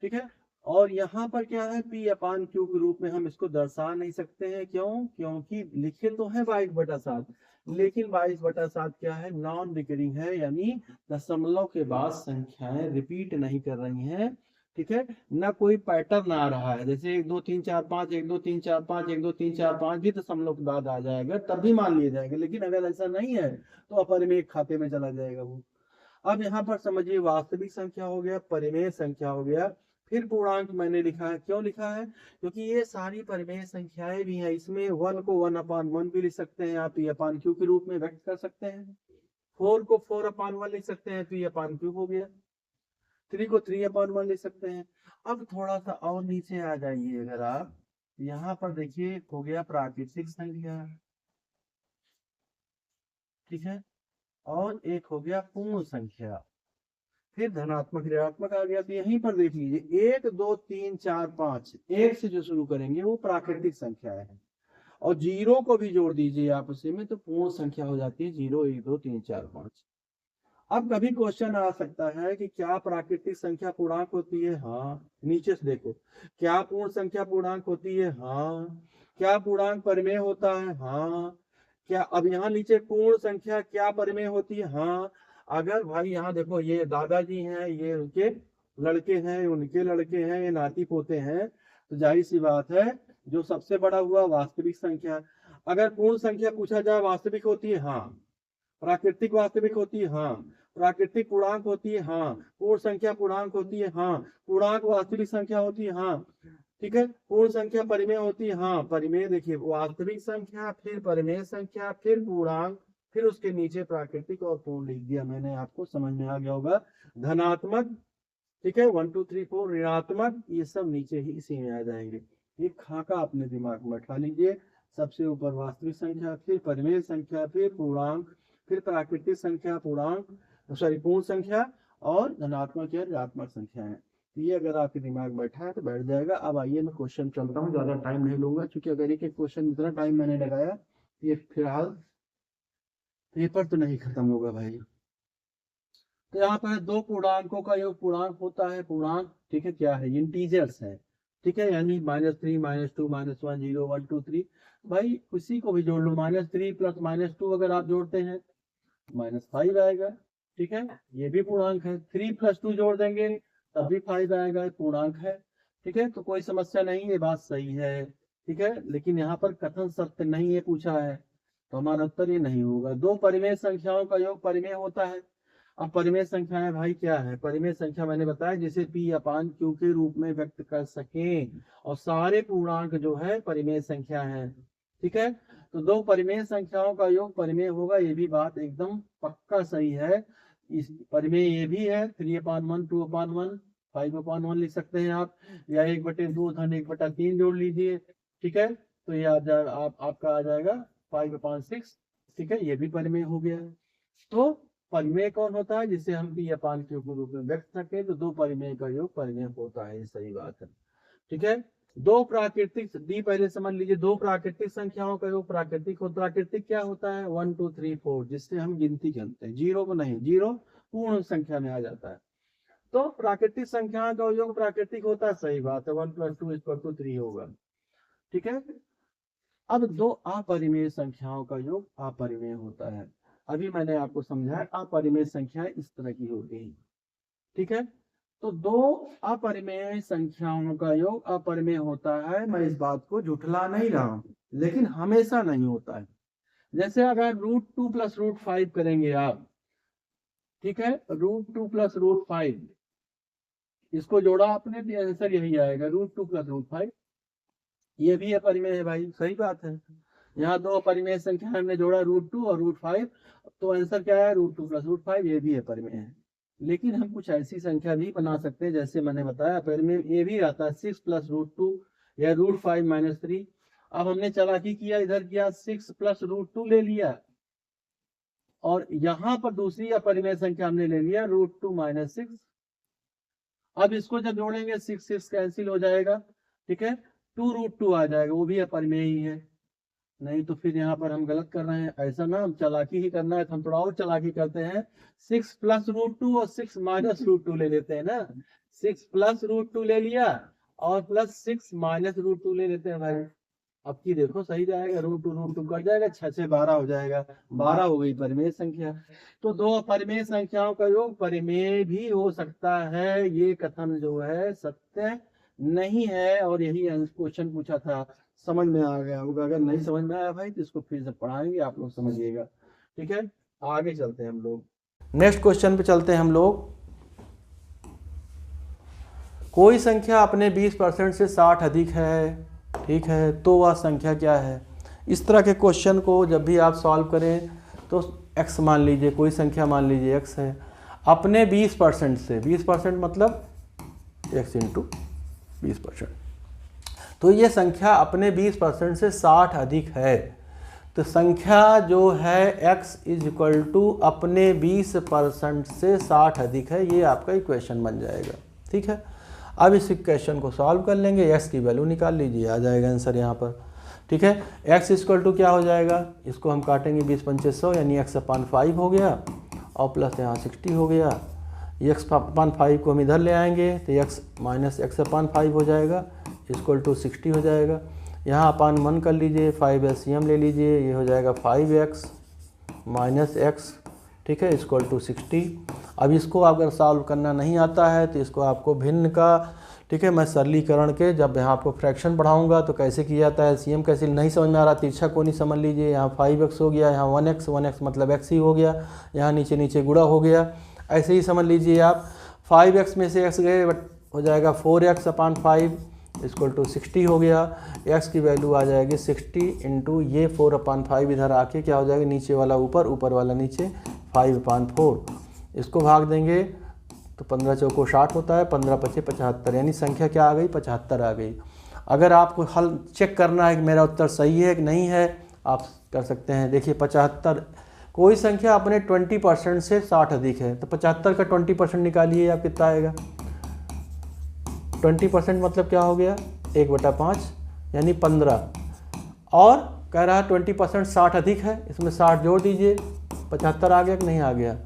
ठीक है। और यहाँ पर क्या है, P/Q के रूप में हम इसको दर्शा नहीं सकते हैं। क्यों? क्योंकि लिखे तो है 22/7, लेकिन 22/7 क्या है, नॉन रिकरिंग है, यानी दशमलव के बाद संख्याएं रिपीट नहीं कर रही हैं। ठीक है। ना कोई पैटर्न आ रहा है, जैसे 1 2 3 4 5, 1 2 3 4 5, 1 2 3 4 5 भी दशमलव के बाद आ जाएगा, तब भी मान लिया जाएगा। लेकिन अगर ऐसा नहीं है तो अपरिमेय खाते में चला जाएगा वो। अब यहाँ पर समझिए, वास्तविक संख्या हो गया, परिमेय संख्या हो गया, फिर पूर्णांक मैंने लिखा है। क्यों लिखा है? क्योंकि ये सारी परिमेय संख्याएं भी हैं। इसमें 1 को 1/1 भी लिख सकते हैं, आप P/Q के रूप में व्यक्त कर सकते हैं। 4 को 4/1 लिख सकते हैं, P/Q हो गया। 3 को 3/1 लिख सकते हैं। अब थोड़ा सा और नीचे आ जाइए, अगर आप यहाँ पर देखिए, हो गया प्राकृतिक संख्या। ठीक है। और एक हो गया पूर्ण संख्या, फिर धनात्मक ऋणात्मक आ गया। तो यहीं पर देख लीजिए, 1 2 3 4 5, 1 से जो शुरू करेंगे वो प्राकृतिक संख्या है, और 0 को भी जोड़ दीजिए आप उसी में, तो पूर्ण संख्या हो जाती है 0 1 2 3 4 5। अब कभी क्वेश्चन आ सकता है कि क्या प्राकृतिक संख्या पूर्णांक होती है? हाँ। नीचे से देखो, क्या पूर्ण संख्या पूर्णांक होती है? हाँ। क्या पूर्णांक परिमेय होता है? हाँ। क्या, अब यहाँ नीचे पूर्ण संख्या क्या परिमेय होती है? हाँ। अगर भाई यहाँ देखो, ये दादाजी हैं, ये उनके लड़के हैं, उनके लड़के हैं, ये नाती पोते हैं, तो जाहिर सी बात है जो सबसे बड़ा हुआ वास्तविक संख्या। अगर पूर्ण संख्या पूछा जाए, वास्तविक होती है? हाँ। प्राकृतिक वास्तविक होती है? हाँ। प्राकृतिक पूर्णांक होती है? हाँ। पूर्ण संख्या पूर्णांक होती है? हाँ। पूर्णांक वास्तविक संख्या होती है? हाँ। ठीक है। पूर्ण संख्या परिमेय होती है, हाँ परिमेय देखिए वास्तविक संख्या, फिर परिमेय संख्या, फिर पूर्णांक, फिर उसके नीचे प्राकृतिक और पूर्ण लिख दिया मैंने, आपको समझ में आ गया होगा। धनात्मक, ठीक है, 1 2 3 4, ऋणात्मक, ये सब नीचे ही इसी में आ जाएंगे। ये खाका अपने दिमाग में बैठा लीजिए। सबसे ऊपर वास्तविक संख्या, फिर परिमेय संख्या, फिर पूर्णांक, फिर प्राकृतिक संख्या, पूर्णांक सॉरी पूर्ण संख्या, और धनात्मक या ऋणात्मक संख्या है। ये अगर आपके दिमाग में बैठा है तो बैठ जाएगा। अब आइए मैं क्वेश्चन चलता हूँ, ज्यादा टाइम नहीं लूंगा, क्योंकि अगर एक एक क्वेश्चन इतना टाइम मैंने लगाया, ये फिलहाल पेपर तो नहीं खत्म होगा भाई। तो यहाँ पर दो पूर्णांकों का योग पूर्णांक होता है। पूर्णांक, ठीक है, क्या है, इंटीजर्स है, ठीक है, यानी -3 -2 -1 0 1 2 3। भाई किसी को भी जोड़ लो, -3 + -2 अगर आप जोड़ते हैं -5 आएगा, ठीक है, ये भी पूर्णांक है। 3 + 2 जोड़ देंगे तब भी 5 आएगा, पूर्णांक है, ठीक है, तो कोई समस्या नहीं, ये बात सही है, ठीक है। लेकिन यहाँ पर कथन सत्य नहीं है पूछा है, तो हमारा उत्तर ये नहीं होगा। दो परिमेय संख्याओं का योग परिमेय होता है। अब परिमेय संख्याएं भाई क्या है, परिमेय संख्या मैंने बताया जिसे P/Q के रूप में व्यक्त कर सकें, और सारे पूर्णांक जो है परिमेय संख्या है, ठीक है। तो दो परिमेय संख्याओं का योग परिमेय होगा, ये भी बात एकदम पक्का सही है। इस परिमेय ये भी है, 3/1 2/1 5/1 लिख सकते हैं आप, या 1/2 धन 1/3 जोड़ लीजिए, ठीक है, तो ये आपका आ जाएगा 5/6, ठीक है, ये भी परिमेय हो गया। तो परिमेय कौन होता है, जिसे हम P/Q के रूप में व्यक्त सके, तो दो परिमेय का योग परिमेय होता है, ये सही बात है, ठीक है। दो प्राकृतिक, डी पहले समझ लीजिए, दो प्राकृतिक संख्याओं का योग प्राकृतिक होता है। प्राकृतिक क्या होता है, 1 2 3 4, जिससे हम गिनती करते हैं, जीरो को नहीं, जीरो पूर्ण संख्या में आ जाता है। तो प्राकृतिक संख्याओं का योग प्राकृतिक होता है, सही बात है, 1 + 2 = 3 होगा, ठीक है। अब दो अपरिमेय संख्याओं का योग अपरिमेय होता है। अभी मैंने आपको समझाया अपरिमेय संख्याएं इस तरह की होती हैं, ठीक है। तो दो अपरिमेय संख्याओं का योग अपरिमेय होता है, मैं इस बात को झुठला नहीं रहा हूं, लेकिन हमेशा नहीं होता है। जैसे अगर √2 + √5 करेंगे आप, ठीक है, √2 + √5 इसको जोड़ा आपने तो आंसर यही आएगा, √2 + √5, ये भी अपरिमेय है भाई, सही बात है। यहाँ दो अपरिमेय संख्या हमने जोड़ा, √2 और √5, तो आंसर क्या है, √2 + √5, ये भी अपरिमेय है। लेकिन हम कुछ ऐसी संख्या भी बना सकते हैं, जैसे मैंने बताया परिमेय ये भी आता है 6 + √2 या √5 - 3। अब हमने चालाकी किया, इधर किया 6 + √2 ले लिया, और यहाँ पर दूसरी अपरिमेय संख्या हमने ले लिया √2 - 6। अब इसको जब जोड़ेंगे 6 6 कैंसिल हो जाएगा, ठीक है, 2√2 आ जाएगा, वो भी अपरिमेय ही है। नहीं तो फिर यहाँ पर हम गलत कर रहे हैं, ऐसा ना, हम चालाकी ही करना है तो हम थोड़ा और चालाकी करते हैं, 6 + √2 और 6 - √2 ले लेते हैं ना, 6 + √2 ले लिया और +6 - √2 ले लेते हैं भाई। अब की देखो सही जाएगा, √2 कट जाएगा, 6 से 12 हो जाएगा, 12 हो गई परिमेय संख्या। तो दो अपरिमेय संख्याओं का योग परिमेय भी हो सकता है, ये कथन जो है सत्य नहीं है, और यही क्वेश्चन पूछा था, समझ में आ गया होगा। अगर नहीं समझ में आया भाई तो इसको फिर से पढ़ाएंगे, आप लोग समझिएगा, ठीक है। आगे चलते हैं हम लोग, नेक्स्ट क्वेश्चन पे चलते हैं हम लोग। कोई संख्या अपने 20% से 60 अधिक है, ठीक है, तो वह संख्या क्या है। इस तरह के क्वेश्चन को जब भी आप सॉल्व करें तो x मान लीजिए, कोई संख्या मान लीजिए x है, अपने 20% से, 20% मतलब x × 20%, तो ये संख्या अपने 20% से 60 अधिक है। तो संख्या जो है x = अपने 20% से 60 अधिक है, ये आपका इक्वेशन बन जाएगा, ठीक है। अब इस इक्वेशन को सॉल्व कर लेंगे, x की वैल्यू निकाल लीजिए, आ जाएगा आंसर यहाँ पर, ठीक है। x = क्या हो जाएगा, इसको हम काटेंगे 20 × 5 100, यानी x/5 हो गया, और प्लस यहाँ 60 हो गया। ये x/5 को हम इधर ले आएंगे तो x - x/5 हो जाएगा, = 60 हो जाएगा। यहाँ अपान 1 कर लीजिए, 5 LCM ले लीजिए, ये हो जाएगा 5x - x, ठीक है, = 60। अब इसको अगर सॉल्व करना नहीं आता है तो इसको आपको भिन्न का, ठीक है, मैं सरलीकरण के जब यहाँ आपको फ्रैक्शन पढ़ाऊंगा तो कैसे किया जाता है, LCM कैसे, नहीं समझ में आ रहा, तिरछा कोनी समझ लीजिए, यहाँ 5x हो गया, यहाँ 1x, 1x मतलब x ही हो गया, यहाँ नीचे नीचे गुणा हो गया, ऐसे ही समझ लीजिए आप। 5x में से x गए, हो जाएगा 4x/5, इक्वल टू 60 हो गया। x की वैल्यू आ जाएगी 60 इंटू ये 4/5 इधर आके क्या हो जाएगा, नीचे वाला ऊपर, ऊपर वाला नीचे, 5/4। इसको भाग देंगे तो 15 चौको 60 होता है, 15 पचे 75, यानी संख्या क्या आ गई, 75 आ गई। अगर आपको हल चेक करना है कि मेरा उत्तर सही है कि नहीं है, आप कर सकते हैं। देखिए 75, कोई संख्या अपने 20% से 60 अधिक है तो 75 का 20% निकालिए, आप कितना आएगा। 20% मतलब क्या हो गया, 1/5 यानी 15। और कह रहा है 20% 60 अधिक है, इसमें 60 जोड़ दीजिए, 75 आ गया कि नहीं आ गया।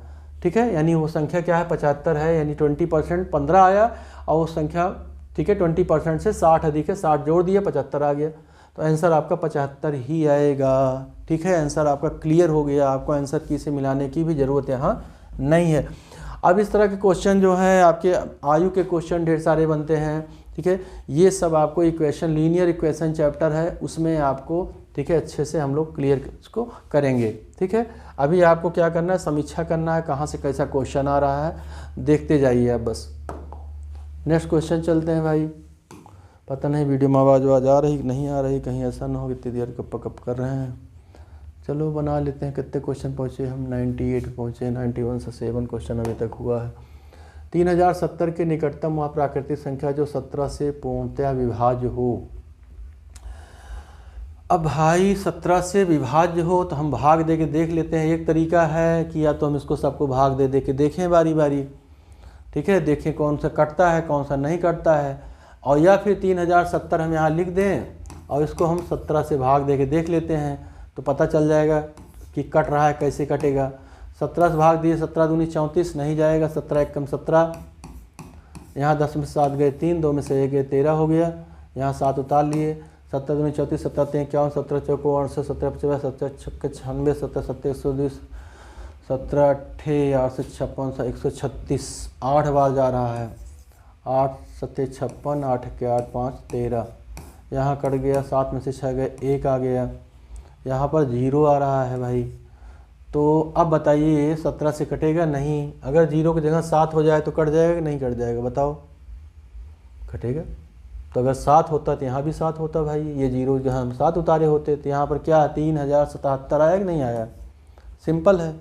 ठीक है, यानी वो संख्या क्या है, 75 है, यानी 20% 15 आया और वो संख्या ठीक है 20% से 60 अधिक है, 60 जोड़ दिया, 75 आ गया। तो आंसर आपका 75 ही आएगा। ठीक है, आंसर आपका क्लियर हो गया, आपको आंसर की से मिलाने की भी ज़रूरत यहाँ नहीं है। अब इस तरह के क्वेश्चन जो हैं आपके आयु के क्वेश्चन ढेर सारे बनते हैं। ठीक है, ये सब आपको इक्वेशन, लीनियर इक्वेशन चैप्टर है, उसमें आपको ठीक है अच्छे से हम लोग क्लियर इसको करेंगे। ठीक है, अभी आपको क्या करना है, समीक्षा करना है, कहाँ से कैसा क्वेश्चन आ रहा है देखते जाइए आप बस। नेक्स्ट क्वेश्चन चलते हैं भाई। पता नहीं वीडियो में आवाज़ आ रही कि नहीं आ रही, कहीं ऐसा ना हो इतनी देर कप कर रहे हैं। चलो बना लेते हैं। कितने क्वेश्चन पहुँचे हम, 98 पहुँचे, 91 से 7 क्वेश्चन अभी तक हुआ है। 3070 के निकटतम वह प्राकृतिक संख्या जो 17 से पूर्णतः विभाज्य हो। अब भाई 17 से विभाज्य हो तो हम भाग दे के देख लेते हैं। एक तरीका है कि या तो हम इसको सबको भाग दे के देखें बारी बारी, ठीक है, देखें कौन सा कटता है कौन सा नहीं कटता है, और या फिर 3070 हम यहाँ लिख दें और इसको हम 17 से भाग दे के देख लेते हैं तो पता चल जाएगा कि कट रहा है, कैसे कटेगा। 17 से भाग दिए, 17 दूनी 34, नहीं जाएगा, 17 एक कम 17, यहाँ 10 में से 7 गए 3, 2 में से 1 गए 13 हो गया, यहाँ 7 उतार लिए, 17 दूनी 34, 17 3 51, 17 चौको 68, 17 55, 17 छक्के 96, 17 7 120, 17 8 856, 136, 8 बार जा रहा है, 8 7 56, 8 के 8 5 13, यहाँ कट गया, 7 में से 6 गए 1 आ गया, यहाँ पर 0 आ रहा है भाई। तो अब बताइए 17 से कटेगा नहीं, अगर 0 की जगह 7 हो जाए तो कट जाएगा कि नहीं कट जाएगा, बताओ। कटेगा। तो अगर 7 होता तो यहाँ भी 7 होता भाई, ये 0 जहाँ हम 7 उतारे होते तो यहाँ पर क्या 3077 आया कि नहीं आया। सिंपल है,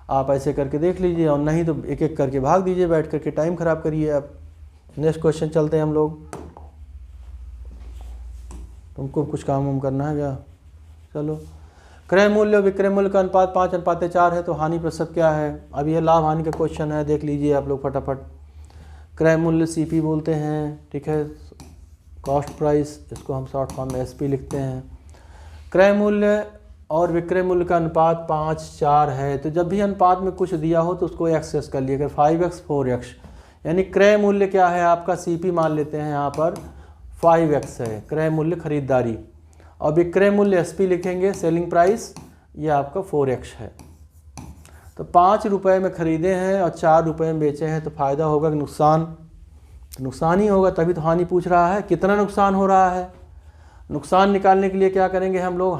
आप ऐसे करके देख लीजिए, और नहीं तो एक एक करके भाग दीजिए, बैठ करके टाइम ख़राब करिए आप। नेक्स्ट क्वेश्चन चलते हैं हम लोग। तुमको कुछ काम वाम करना है क्या, चलो। क्रय मूल्य विक्रय मूल्य का अनुपात 5:4 है तो हानि प्रतिशत क्या है। अब ये लाभ हानि का क्वेश्चन है, देख लीजिए आप लोग फटाफट। क्रय मूल्य CP बोलते हैं, ठीक है, कॉस्ट प्राइस, इसको हम शॉर्ट फॉर्म में SP लिखते हैं। क्रय मूल्य और विक्रय मूल्य का अनुपात 5:4 है, तो जब भी अनुपात में कुछ दिया हो तो उसको एक्सेस कर लिए, अगर 5x 4x, यानी क्रय मूल्य क्या है आपका, CP मान लेते हैं यहाँ पर 5x है क्रय मूल्य खरीदारी, और विक्रय मूल्य SP लिखेंगे सेलिंग प्राइस, ये आपका 4x है। तो 5 रुपये में ख़रीदे हैं और 4 रुपये में बेचे हैं, तो फ़ायदा होगा कि नुकसान, तो नुकसान ही होगा, तभी तो हानि पूछ रहा है, कितना नुकसान हो रहा है। नुकसान निकालने के लिए क्या करेंगे हम लोग,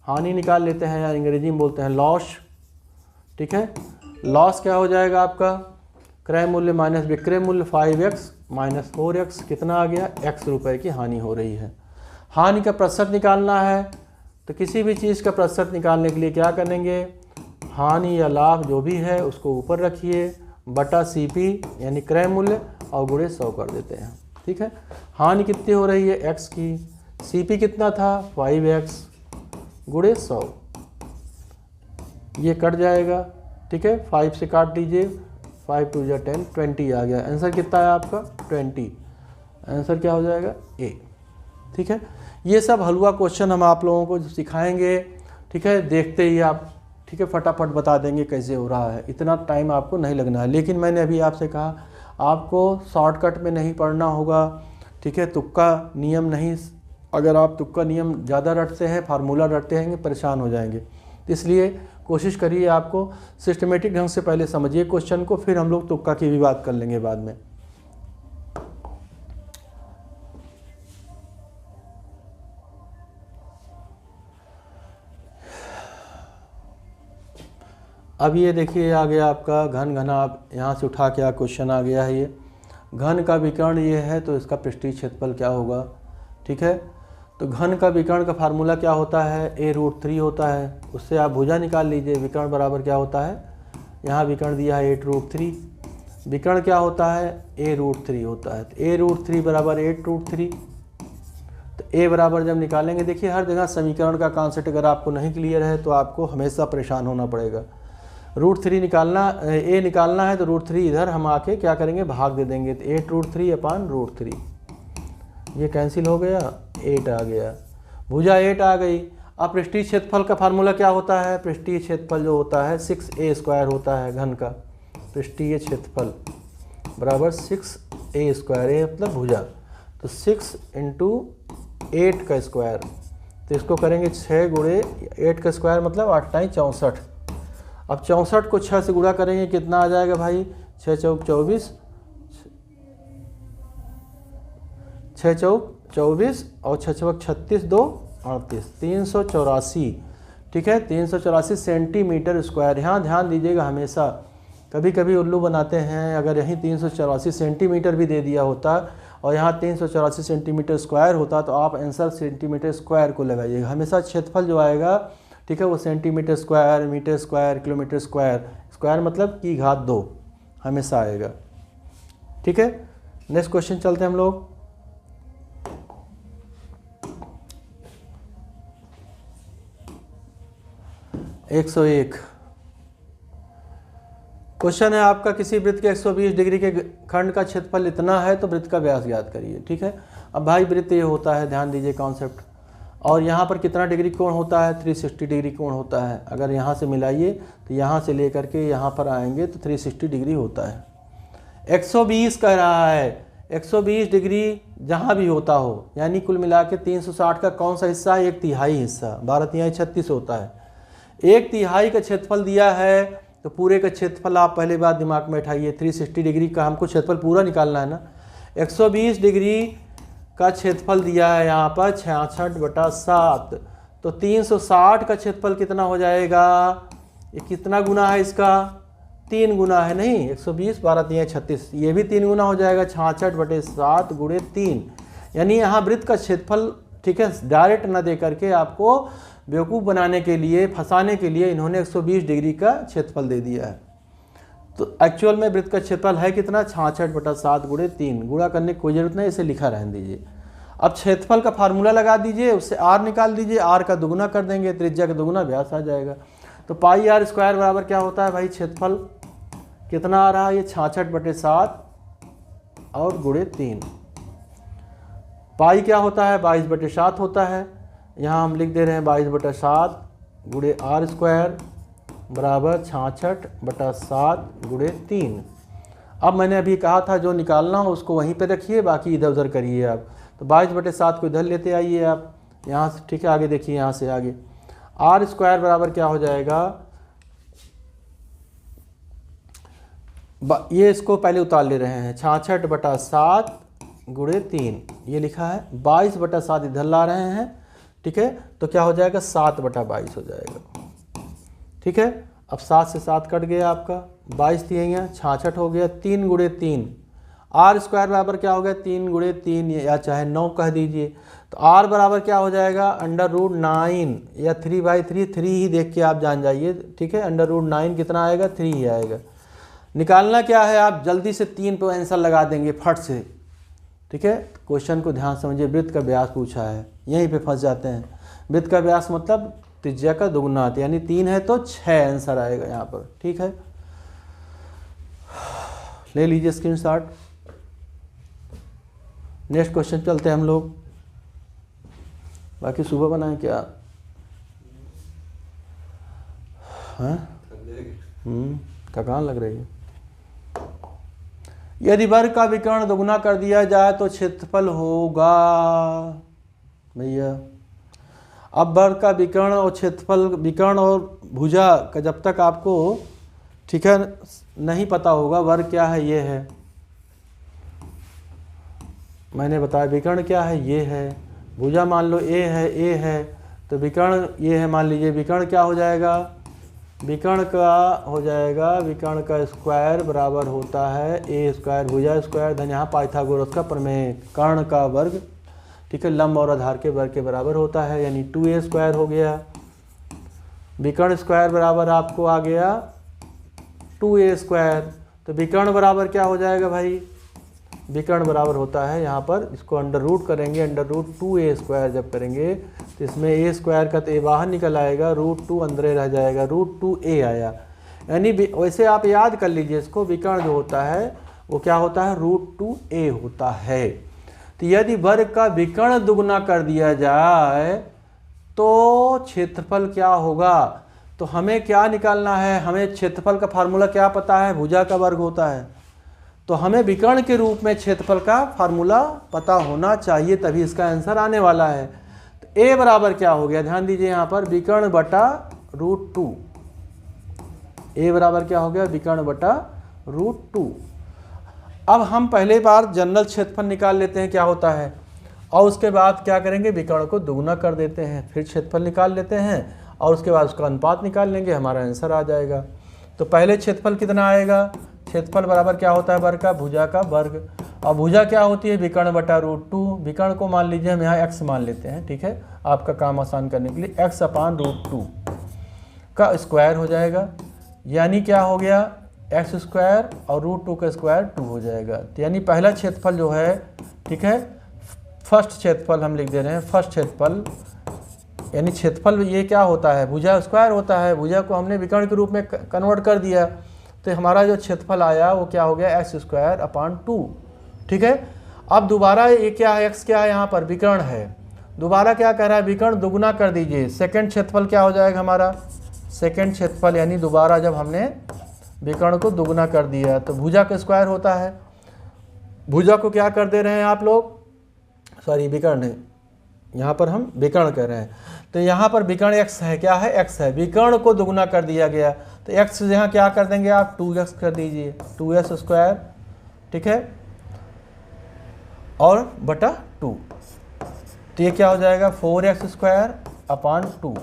हानि निकाल लेते हैं, या अंग्रेजी में बोलते हैं लॉस। ठीक है, लॉस क्या हो जाएगा आपका, क्रय मूल्य माइनस विक्रय मूल्य 5x माइनस 4x, कितना आ गया, x रुपये की हानि हो रही है। हानि का प्रतिशत निकालना है, तो किसी भी चीज़ का प्रतिशत निकालने के लिए क्या करेंगे, हानि या लाभ जो भी है उसको ऊपर रखिए, बटा CP यानी क्रय मूल्य, और गुणे 100 कर देते हैं। ठीक है, हानि कितनी हो रही है, x की, CP कितना था 5x, गुणे 100, ये कट जाएगा। ठीक है, 5 से काट दीजिए, 5 2 जा 10, 20 आ गया। आंसर कितना है आपका 20, आंसर क्या हो जाएगा A। ठीक है, ये सब हलवा क्वेश्चन हम आप लोगों को सिखाएंगे। ठीक है, देखते ही आप ठीक है फटाफट बता देंगे कैसे हो रहा है, इतना टाइम आपको नहीं लगना है। लेकिन मैंने अभी आपसे कहा आपको शॉर्टकट में नहीं पढ़ना होगा। ठीक है, तुक्का नियम नहीं, अगर आप तुक्का नियम ज़्यादा रटते हैं, फार्मूला रटते हैं, परेशान हो जाएंगे। इसलिए कोशिश करिए आपको सिस्टमेटिक ढंग से पहले समझिए क्वेश्चन को, फिर हम लोग तुक्का की भी बात कर लेंगे बाद में। अब ये देखिए आ गया आपका घन घना, आप यहाँ से उठा के क्वेश्चन आ गया है ये। घन का विकर्ण ये है तो इसका पृष्ठीय क्षेत्रफल क्या होगा, ठीक है। तो घन का विकर्ण का फार्मूला क्या होता है, a√3 होता है। उससे आप भुजा निकाल लीजिए। विकर्ण बराबर क्या होता है, यहाँ विकर्ण दिया है 8√3, विकर्ण क्या होता है a√3 होता है। तो a√3 बराबर 8√3। तो a बराबर जब निकालेंगे, देखिए हर जगह समीकरण का कॉन्सेप्ट अगर आपको नहीं क्लियर है तो आपको हमेशा परेशान होना पड़ेगा। √3 निकालना, a निकालना है तो √3 इधर हम आके क्या करेंगे, भाग दे देंगे। तो 8√3/√3 ये कैंसिल हो गया, 8 आ गया, भुजा 8 आ गई। अब पृष्ठीय क्षेत्रफल का फार्मूला क्या होता है, पृष्ठीय क्षेत्रफल जो होता है 6a² होता है। घन का पृष्ठीय क्षेत्रफल बराबर 6a², ए मतलब भुजा, तो 6 × 8 का स्क्वायर। तो इसको करेंगे 6 × 8 का स्क्वायर मतलब 8 × 64। अब 64 को 6 से गुणा करेंगे, कितना आ जाएगा भाई, 6 चौक 24, 6 चौक 24 और 6 चौक 36, 2 38, 384, ठीक है, 384 सेंटीमीटर स्क्वायर। यहाँ ध्यान दीजिएगा हमेशा, कभी कभी उल्लू बनाते हैं, अगर यहीं 384 सेंटीमीटर भी दे दिया होता और यहाँ 384 सेंटीमीटर स्क्वायर होता तो आप आंसर सेंटीमीटर स्क्वायर को लगाइएगा। हमेशा क्षेत्रफल जो आएगा, ठीक है, वो centimetre square, metre square, kilometre square, square मतलब की घात 2 हमेशा आएगा, ठीक है। नेक्स्ट क्वेश्चन चलते हैं हम लोग। एक 101 क्वेश्चन है आपका, किसी वृत्त के 120 डिग्री के खंड का क्षेत्रफल इतना है तो वृत्त का व्यास ज्ञात करिए, ठीक है। अब भाई वृत्त ये होता है, ध्यान दीजिए कॉन्सेप्ट, और यहाँ पर कितना डिग्री कोण होता है, 360 डिग्री कोण होता है। अगर यहाँ से मिलाइए तो यहाँ से लेकर के यहाँ पर आएंगे तो 360 डिग्री होता है। 120 कह रहा है, 120 डिग्री जहाँ भी होता हो, यानी कुल मिला के 360 का कौन सा हिस्सा है, 1/3 हिस्सा, 12 36 होता है। 1/3 का क्षेत्रफल दिया है तो पूरे का क्षेत्रफल आप पहले बात दिमाग में उठाइए, 360 डिग्री का हमको क्षेत्रफल पूरा निकालना है ना। 120 डिग्री का क्षेत्रफल दिया है यहाँ पर 66/7, तो 360 का क्षेत्रफल कितना हो जाएगा, ये कितना गुना है इसका, 3 गुना है, नहीं 120 12 3 36, ये भी 3 गुना हो जाएगा, 66/7 × 3। यानी यहाँ वृत्त का क्षेत्रफल, ठीक है, डायरेक्ट ना दे करके आपको बेवकूफ़ बनाने के लिए, फंसाने के लिए इन्होंने 120 डिग्री का क्षेत्रफल दे दिया है। तो एक्चुअल में वृत्त का क्षेत्रफल है कितना, 66/7 × 3। गुणा करने की कोई जरूरत नहीं, इसे लिखा रहने दीजिए। अब क्षेत्रफल का फार्मूला लगा दीजिए, उससे r निकाल दीजिए, r का दुगुना कर देंगे, त्रिज्या का दुगुना व्यास आ जाएगा। तो πr² बराबर क्या होता है भाई, क्षेत्रफल कितना आ रहा है, ये 66/7 और × 3। पाई क्या होता है, 22/7 होता है। यहाँ हम लिख दे रहे हैं 22/7 × r² बराबर 66/7 × 3। अब मैंने अभी कहा था जो निकालना हो उसको वहीं पे रखिए, बाकी इधर उधर करिए आप। तो 22/7 को इधर लेते आइए आप यहाँ से, ठीक है। आगे देखिए, यहाँ से आगे r² बराबर क्या हो जाएगा, ये इसको पहले उतार ले रहे हैं, 66/7 × 3 ये लिखा है, 22/7 इधर ला रहे हैं, ठीक है। तो क्या हो जाएगा, 7/22 हो जाएगा, ठीक है। अब 7 से 7 कट गया आपका, 22 थी यहाँ, 66 हो गया, 3 × 3, r² बराबर क्या हो गया, 3 × 3 या चाहे 9 कह दीजिए। तो r बराबर क्या हो जाएगा, √9 या 3/3, 3 ही देख के आप जान जाइए, ठीक है। √9 कितना आएगा, 3 ही आएगा। निकालना क्या है, आप जल्दी से 3 पे आंसर लगा देंगे फट से, ठीक है। क्वेश्चन को ध्यान समझिए, वृत्त का व्यास पूछा है, यहीं पे फंस जाते हैं। वृत्त का व्यास मतलब त्रिज्या का दुगुना, यानी 3 है तो 6 आंसर आएगा यहाँ पर, ठीक है। ले लीजिए स्क्रीनशॉट। नेक्स्ट क्वेश्चन चलते हैं हम लोग। बाकी सुबह बनाएं क्या, हाँ थकान लग रही है। यदि वर्ग का विकर्ण दोगुना कर दिया जाए तो क्षेत्रफल होगा भैया। अब वर्ग का विकर्ण और क्षेत्रफल, विकर्ण और भुजा का जब तक आपको, ठीक है, नहीं पता होगा वर्ग क्या है, ये है, मैंने बताया विकर्ण क्या है, ये है, भुजा मान लो ए है, तो विकर्ण ये है, मान लीजिए विकर्ण क्या हो जाएगा, विकर्ण का हो जाएगा, विकर्ण का स्क्वायर बराबर होता है ए स्क्वायर भुजा स्क्वायर धन यहाँ पाइथागोरस का प्रमेय कर्ण का वर्ग, ठीक है, लंब और आधार के वर्ग के बराबर होता है, यानी 2a स्क्वायर हो गया। विकर्ण स्क्वायर बराबर आपको आ गया 2a स्क्वायर। तो विकर्ण बराबर क्या हो जाएगा भाई, विकर्ण बराबर होता है यहाँ पर, इसको अंडर रूट करेंगे, अंडर रूट 2a स्क्वायर जब करेंगे तो इसमें a स्क्वायर का तो a बाहर निकल आएगा, रूट 2 अंदर रह जाएगा, रूट 2a आया। यानी वैसे आप याद कर लीजिए इसको, विकर्ण जो होता है वो क्या होता है, रूट 2a होता है। तो यदि वर्ग का विकर्ण दुगुना कर दिया जाए तो क्षेत्रफल क्या होगा, तो हमें क्या निकालना है, हमें क्षेत्रफल का फार्मूला क्या पता है, भुजा का वर्ग होता है, तो हमें विकर्ण के रूप में क्षेत्रफल का फार्मूला पता होना चाहिए, तभी इसका आंसर आने वाला है। तो a बराबर क्या हो गया, ध्यान दीजिए यहाँ पर विकर्ण बटा रूट 2, a बराबर क्या हो गया, विकर्ण बटा रूट 2। अब हम पहले बार जनरल क्षेत्रफल निकाल लेते हैं क्या होता है, और उसके बाद क्या करेंगे, विकर्ण को दुगुना कर देते हैं, फिर क्षेत्रफल निकाल लेते हैं और उसके बाद उसका अनुपात निकाल लेंगे, हमारा आंसर आ जाएगा। तो पहले क्षेत्रफल कितना आएगा, क्षेत्रफल बराबर क्या होता है, वर्ग का भुजा का वर्ग, और भुजा क्या होती है, विकर्ण बटा रूट 2। विकर्ण को मान लीजिए हम यहाँ x मान लेते हैं, ठीक है, आपका काम आसान करने के लिए, x अपान रूट 2 का स्क्वायर हो जाएगा, यानी क्या हो गया, एक्स स्क्वायर और रूट 2 का स्क्वायर 2 हो जाएगा। तो यानी पहला क्षेत्रफल जो है, ठीक है, फर्स्ट क्षेत्रफल हम लिख दे रहे हैं, फर्स्ट क्षेत्रफल, यानी क्षेत्रफल ये क्या होता है, भुजा स्क्वायर होता है, भुजा को हमने विकर्ण के रूप में कन्वर्ट कर दिया, तो हमारा जो क्षेत्रफल आया वो क्या हो गया, एक्स स्क्वायर अपान 2, ठीक है। अब दोबारा ये क्या है, एक्स क्या है यहाँ पर, विकर्ण है, दोबारा क्या कह रहा है, विकर्ण दुगुना कर दीजिए, सेकंड क्षेत्रफल क्या हो जाएगा हमारा, सेकंड क्षेत्रफल, यानी दोबारा जब हमने विकर्ण को दुगुना कर दिया तो भुजा का स्क्वायर होता है, भुजा को क्या कर दे रहे हैं आप लोग, सॉरी विकर्ण है, यहाँ पर हम विकर्ण कर रहे हैं, तो यहाँ पर विकर्ण x है, क्या है, x है, विकर्ण को दुगुना कर दिया गया, तो x यहाँ क्या कर देंगे आप, 2x कर दीजिए, 2s स्क्वायर, ठीक है, और बटा 2, तो ये क्या हो जाएगा, 4x स्क्वायर अपान 2,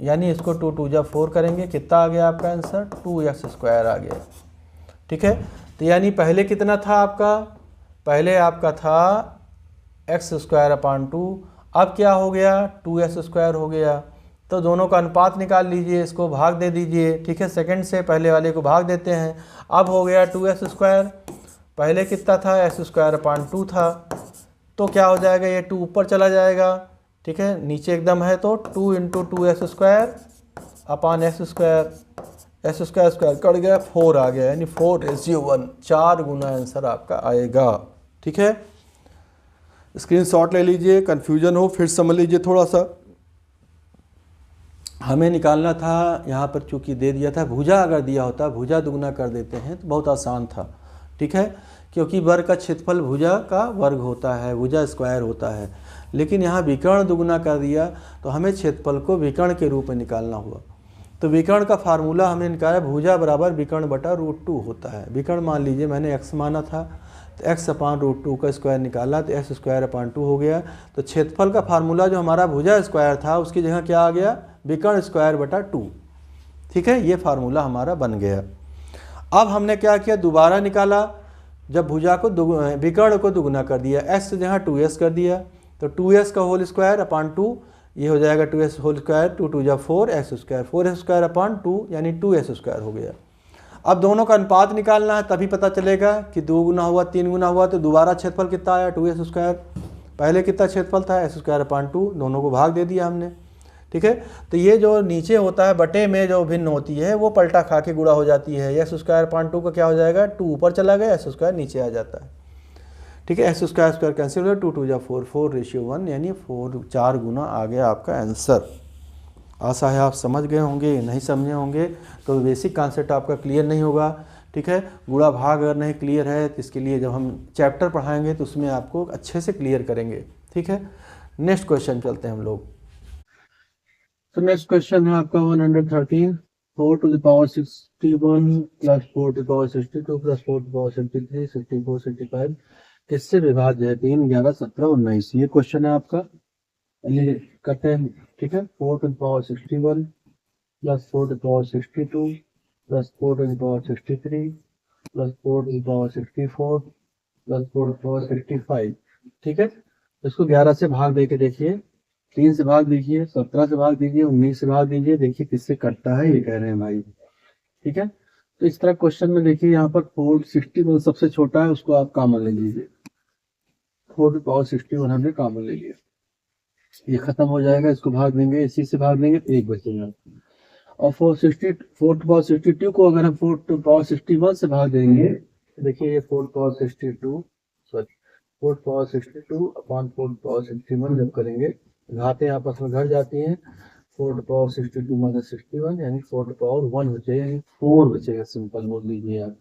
यानी इसको 2 जब 4 करेंगे कितना आ गया आपका आंसर, 2x स्क्वायर आ गया, ठीक है। तो यानी पहले कितना था आपका, पहले आपका था x स्क्वायर अपान 2, अब क्या हो गया, 2s स्क्वायर हो गया, तो दोनों का अनुपात निकाल लीजिए, इसको भाग दे दीजिए, ठीक है, सेकंड से पहले वाले को भाग देते हैं, अब हो गया 2s स्क्वायर, पहले कितना था, x स्क्वायर अपान 2 था, तो क्या हो जाएगा, ये 2 ऊपर चला जाएगा, ठीक है, नीचे एकदम है, तो 2 into 2s square upon x square, S square square cut गया, 4 आ गया, यानी 4:1, 4 गुना आंसर आपका आएगा, ठीक है। स्क्रीनशॉट ले लीजिए, कन्फ्यूजन हो फिर समझ लीजिए थोड़ा सा। हमें निकालना था, यहाँ पर चूंकि दे दिया था, भुजा अगर दिया होता, भुजा दुगुना कर देते हैं तो बहुत आसान था, ठीक है, क्योंकि वर्ग का क्षेत्रफल भुजा का वर्ग होता है, भुजा स्क्वायर होता है, लेकिन यहाँ विकर्ण दुगुना कर दिया तो हमें क्षेत्रफल को विकर्ण के रूप में निकालना हुआ। तो विकर्ण का फार्मूला हमने निकाला, भुजा बराबर विकर्ण बटा रूट 2 होता है। विकर्ण मान लीजिए मैंने x माना था, तो x अपान रूट 2 का स्क्वायर निकाला तो x स्क्वायर अपान 2 हो गया। तो क्षेत्रफल का फार्मूला जो हमारा भुजा स्क्वायर था उसकी जगह क्या आ गया, विकर्ण स्क्वायर बटा 2, ठीक है, ये फार्मूला हमारा बन गया। अब हमने क्या किया, दोबारा निकाला, जब भुजा को विकर्ण को दुगुना कर दिया, x से जहाँ 2s कर दिया, तो 2s का होल स्क्वायर अपान 2, ये हो जाएगा 2s होल स्क्वायर, 2 2 जा 4 x square, 4s square upon 2 यानी 2s स्क्वायर हो गया। अब दोनों का अनुपात निकालना है, तभी पता चलेगा कि 2 गुना हुआ 3 गुना हुआ, तो दोबारा क्षेत्रफल कितना आया, 2s स्क्वायर, पहले कितना क्षेत्रफल था, s स्क्वायर अपान 2, दोनों को भाग दे दिया हमने, ठीक है। तो ये जो नीचे होता है बटे में जो भिन्न होती है वो पलटा खा के गुणा हो जाती है, s स्क्वायर अपान 2 का क्या हो जाएगा, 2 ऊपर चला गया, s स्क्वायर नीचे आ जाता है, ठीक है, s स्क्वायर स्क्वायर कैंसिल हो गया, 2 2 जा 4, 4:1, यानी 4 गुना आ गया आपका आंसर। आशा है आप समझ गए होंगे, नहीं समझे होंगे तो बेसिक कॉन्सेप्ट आपका क्लियर नहीं होगा, ठीक है। गुणा भाग अगर नहीं क्लियर है तो इसके लिए जब हम चैप्टर पढ़ाएंगे तो उसमें आपको अच्छे से क्लियर करेंगे, ठीक है। नेक्स्ट क्वेश्चन चलते हैं हम लोग। तो नेक्स्ट क्वेश्चन है आपका 113, 4 to the power 61 plus 4 to the power 62 plus 4 to the power 73 64 65 किससे विभाज्य है, 3 11 17 19, ये क्वेश्चन है आपका। करते हैं, ठीक है। 4 to the power 61 plus 4 to the power 62 plus 4 to the power 63 plus 4 to the power 64 plus 4 to the power 65। ठीक है, इसको 11 से भाग दे के देखिए, 3 से भाग दीजिए, 17 से भाग दीजिए, 19 से भाग दीजिए, देखिए किससे कटता है, ये कह रहे हैं भाई। ठीक है, तो इस तरह क्वेश्चन में देखिए यहाँ पर 461 सबसे छोटा है, उसको आप कॉमन ले लीजिए, 4 to the power 61 हमने कॉमन ले लिया, ये खत्म हो जाएगा, इसको भाग देंगे, इसी से भाग देंगे तो 1 बचेगा। और 4 to the power 62 को अगर हम 4 to the power 61 से भाग देंगे, देखिए ये 4 to the power 62 sorry 4 to the power 62 upon 4 to the power 61 जब करेंगे घातें आपस में घट जाती हैं, 4 to the power 62 माइनस 61 यानी 4 to the power 1 बचेगा, यानी 4 बचेगा, सिंपल बोल लीजिए आप।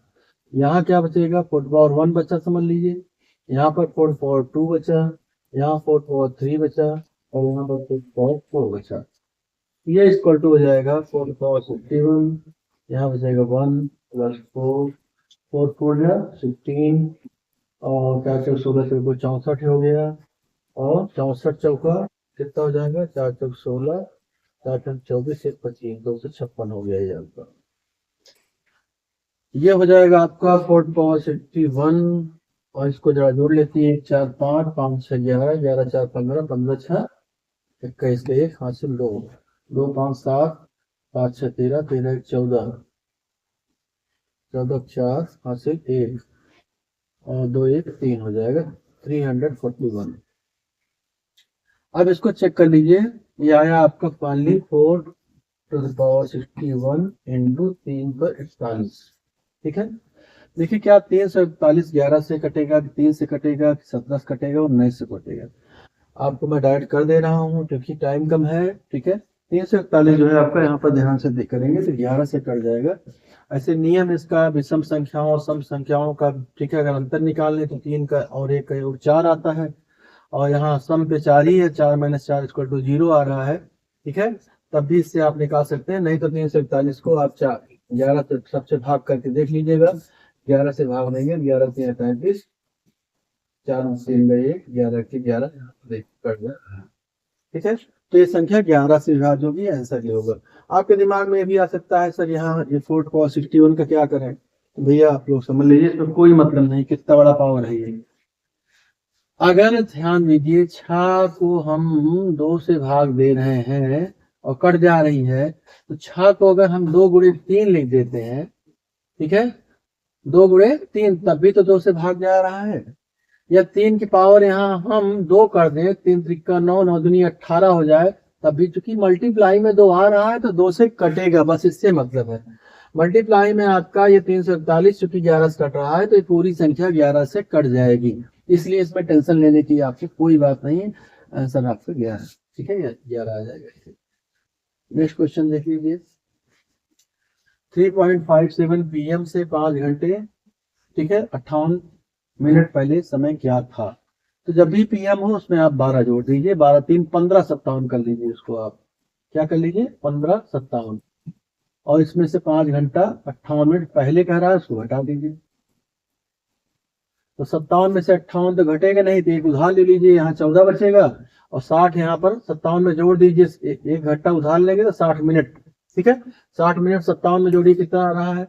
यहाँ क्या बचेगा, 4 to the power 1 बचा, समझ लीजिए, यहाँ पर 4 to the power 2 बचा, यहाँ 4 to the power 3 बचा, और यहाँ पर 4 बचा, ये इक्वल टू हो जाएगा 4 to the power 61, यहाँ बचेगा 1 प्लस 4, 4 या 16 और 4 चौक 16 से 64 हो गया, और 64 चौका कितना हो जाएगा, 4 चौक 16, 4 चौक 24 से 25, 256 हो गया ये आपका। ये हो जाएगा आपका 4 to the power 61, और इसको जरा जोड़ लेती है, 4 5 5 6 11 11 4 15 15 6 21 के 1 हासिल 2 2 5 7 5 6 13 13 14 14 4 हासिल 1 और 2 1 3 हो जाएगा 341। अब इसको चेक कर लीजिए, ये आया आपका finally 4 to the power 61 into 3 पर 41। ठीक है, देखिए क्या 341 11 से कटेगा, 3 से कटेगा, 17 से कटेगा और 19 से कटेगा। आपको मैं डायरेक्ट कर दे रहा हूँ क्योंकि टाइम कम है। ठीक है, 341 जो है आपका यहाँ पर ध्यान से करेंगे तो 11 से कट जाएगा। ऐसे नियम इसका विषम संख्याओं और सम संख्याओं का, ठीक है, अगर अंतर निकाल लें तो 3 का और 1 का योग 4 आता है, और यहाँ सम पे 4 ही है, 4 - 4 इक्वल टू 0 आ रहा है। ठीक है, तब भी इससे आप निकाल सकते हैं, नहीं तो 341 को आप 11 से सबसे भाग करके देख लीजिएगा, 11 से भाग देंगे, 11 3 35, 4 3 1 11 के 11 कट गया। ठीक है, तो ये संख्या 11 से विभाज्य होगी, आंसर ये होगा। आपके दिमाग में ये भी आ सकता है सर यहाँ ये 4 to the power 61 का क्या करें, तो भैया आप लोग समझ लीजिए, इसमें कोई मतलब नहीं कितना बड़ा पावर है ये। अगर ध्यान दीजिए 6 को हम 2 से भाग दे रहे हैं और कट जा रही है, तो 6 को अगर हम 2 गुणे 3 लिख देते हैं, ठीक है, 2 गुणे 3 तब भी तो 2 से भाग जा रहा है, या 3 की पावर यहाँ हम 2 कर दें, 3 त्रिका 9 9 दूनी 18 हो जाए, तब भी चूंकि मल्टीप्लाई में 2 आ रहा है तो 2 से कटेगा, बस इससे मतलब है। मल्टीप्लाई में आपका ये 341 चूंकि 11 से कट रहा है तो ये पूरी संख्या 11 से कट जाएगी, इसलिए इसमें टेंशन लेने की आपको कोई बात नहीं है, आंसर आपका 11। ठीक है, 11 आ जाएगा। नेक्स्ट क्वेश्चन देख लीजिए, 3.57 PM से 5 घंटे, ठीक है, 58 मिनट पहले समय क्या था। तो जब भी PM हो उसमें आप 12 जोड़ दीजिए, 12 3 15 57 कर लीजिए, इसको आप क्या कर लीजिए 15 57, और इसमें से 5 घंटा 58 मिनट पहले कह रहा है, उसको घटा दीजिए। तो 57 में से 58 तो घटेगा नहीं, तो एक उधार ले लीजिए, यहाँ 14 बचेगा, और 60 यहाँ पर 57 में जोड़ दीजिए, एक घंटा उधार लेंगे तो 60 मिनट। ठीक है, 60 मिनट 57 में जोड़िए, कितना आ रहा है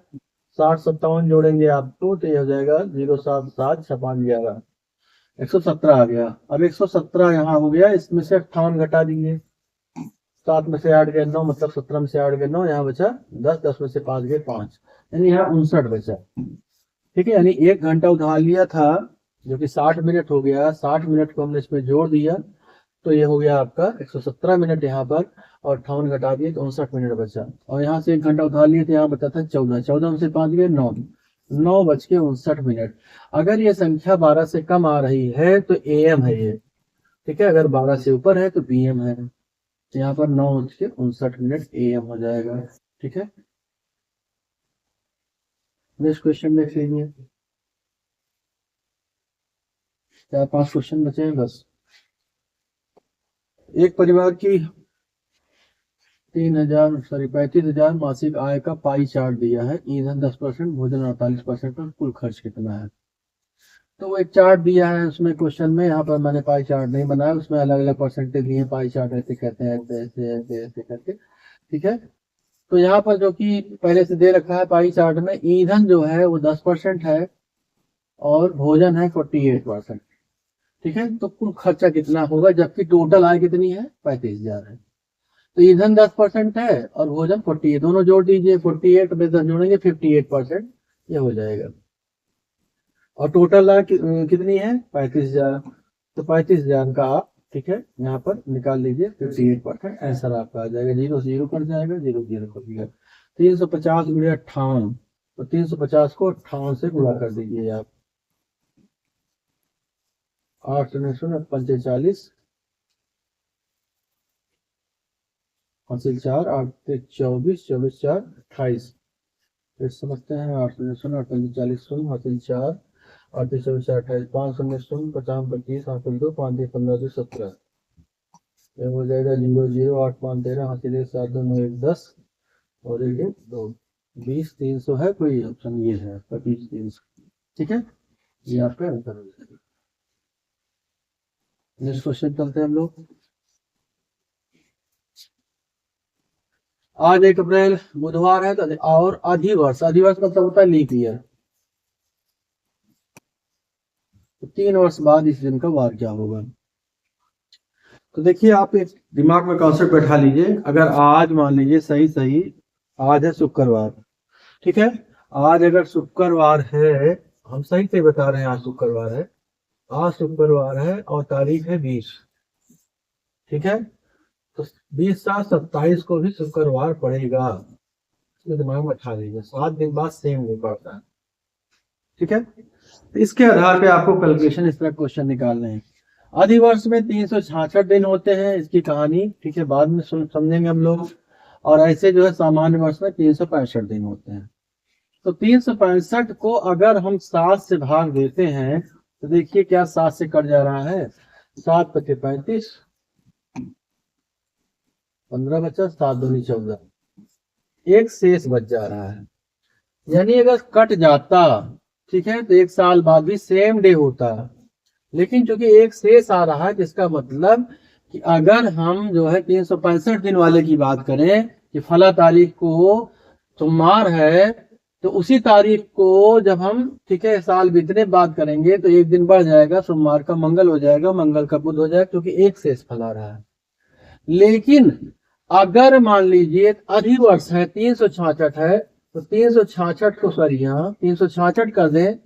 60 57 जोड़ेंगे आपको तो ये हो जाएगा 0 7 7 6 5 11 117 आ गया। अब 117 यहाँ हो गया, इसमें से 58 घटा दीजिए, 7 में से 8 गए 9, मतलब 17 में से 8 गए 9, यहाँ बचा 10, 10 में से 5 गए 5, यानी यहाँ 59 बचा। ठीक है, यानी 1 घंटा उधार लिया था जो कि 60 मिनट हो गया, 60 मिनट को हमने इसमें जोड़ दिया तो ये हो गया आपका 117 मिनट यहाँ पर, और 58 घटा दिए तो 59 मिनट बचा, और यहाँ से 1 घंटा उधार लिए थे, यहाँ बचा था 14, 14 में से 5 गए 9, 9 बज के 59 मिनट। अगर ये संख्या 12 से कम आ रही है तो AM है ये, ठीक है, अगर 12 से ऊपर है तो PM है, तो यहाँ पर 9 बज के 59 मिनट AM हो जाएगा। ठीक है, नेक्स्ट क्वेश्चन देख लीजिए, 4-5 क्वेश्चन बचे हैं बस। एक परिवार की 35,000 मासिक आय का पाई चार्ट दिया है, ईंधन 10%, भोजन 48% और कुल खर्च कितना है। तो वो एक चार्ट दिया है उसमें क्वेश्चन में, यहाँ पर मैंने पाई चार्ट नहीं बनाया, उसमें अलग अलग परसेंटेज दिए, पाई चार्ट ऐसे कहते हैं, ऐसे ऐसे ऐसे ऐसे करके। ठीक है, तो यहाँ पर जो कि पहले से दे रखा है पाई चार्ट में, ईंधन जो है वो 10% है और भोजन है 48%। ठीक है, तो कुल खर्चा कितना होगा, जबकि टोटल आय कितनी है 35,000 है। तो ईंधन 10% है और भोजन 48, दोनों जोड़ दीजिए, 48 में 10 जोड़ेंगे 58%, ये हो जाएगा। और टोटल आय कितनी है 35,000, तो 35,000 का आप ठीक है यहाँ पर निकाल लीजिए 58%, आंसर आपका आ जाएगा। 0 से 0 कट जाएगा, 0 0 कट जाएगा। 350 गुणे 58, तो 350 को 58 से गुणा कर दीजिए आप। 8 शून्य शून्य 45, 4 8 24, 24 4 28। फिर समझते हैं 8 शून्य शून्य 45 शून्य 4 8 24 4 28, 5 शून्य शून्य 50 25 8 2 5 15 2 17, ये हो जाएगा 0 0 8 5 13 हासिल 1 7 2 9 1 10 और 1 2 20 300 है, कोई ऑप्शन ये है 25 300। ठीक है, ये आपका आंसर हो जाएगा। नेक्स्ट क्वेश्चन चलते हैं हम लोग। आज 1 अप्रैल बुधवार है, तो और अधिवर्ष, अधिवर्ष मतलब होता है लीप ईयर, तो 3 वर्ष बाद इस दिन का वार क्या होगा। तो देखिए आप एक दिमाग में कॉन्सेप्ट बैठा लीजिए, अगर आज मान लीजिए सही सही आज है शुक्रवार, ठीक है, आज अगर शुक्रवार है, हम सही से बता रहे हैं आज शुक्रवार है, आज शुक्रवार है और तारीख है 20, ठीक है, तो 20 7 27 को भी शुक्रवार पड़ेगा, दिमाग में बैठा लीजिए, 7 दिन बाद सेम नहीं पड़ता है। ठीक है, तो इसके आधार पे आपको कैलकुलेशन इस तरह क्वेश्चन निकालने हैं। अधिवर्ष में 366 दिन होते हैं, इसकी कहानी ठीक है बाद में समझेंगे हम लोग। और ऐसे जो है सामान्य वर्ष में 365 दिन होते हैं। तो 365 को अगर हम 7 से भाग देते हैं तो देखिए क्या 7 से कट जा रहा है, 7 पचे 35, 15 बचा, 7 दूनी 14, एक शेष बच जा रहा है। यानी अगर कट जाता ठीक है तो 1 साल बाद भी सेम डे होता, लेकिन चूंकि एक शेष आ रहा है जिसका मतलब कि अगर हम जो है 365 दिन वाले की बात करें कि फला तारीख को सोमवार है, तो उसी तारीख को जब हम ठीक है साल बीतने बाद करेंगे तो एक दिन बढ़ जाएगा, सोमवार का मंगल हो जाएगा, मंगल का बुध हो जाएगा, क्योंकि एक शेष फल आ रहा है। लेकिन अगर मान लीजिए अधिवर्ष है 366 है, तो 366 को सॉरी यहाँ 366 कर दें,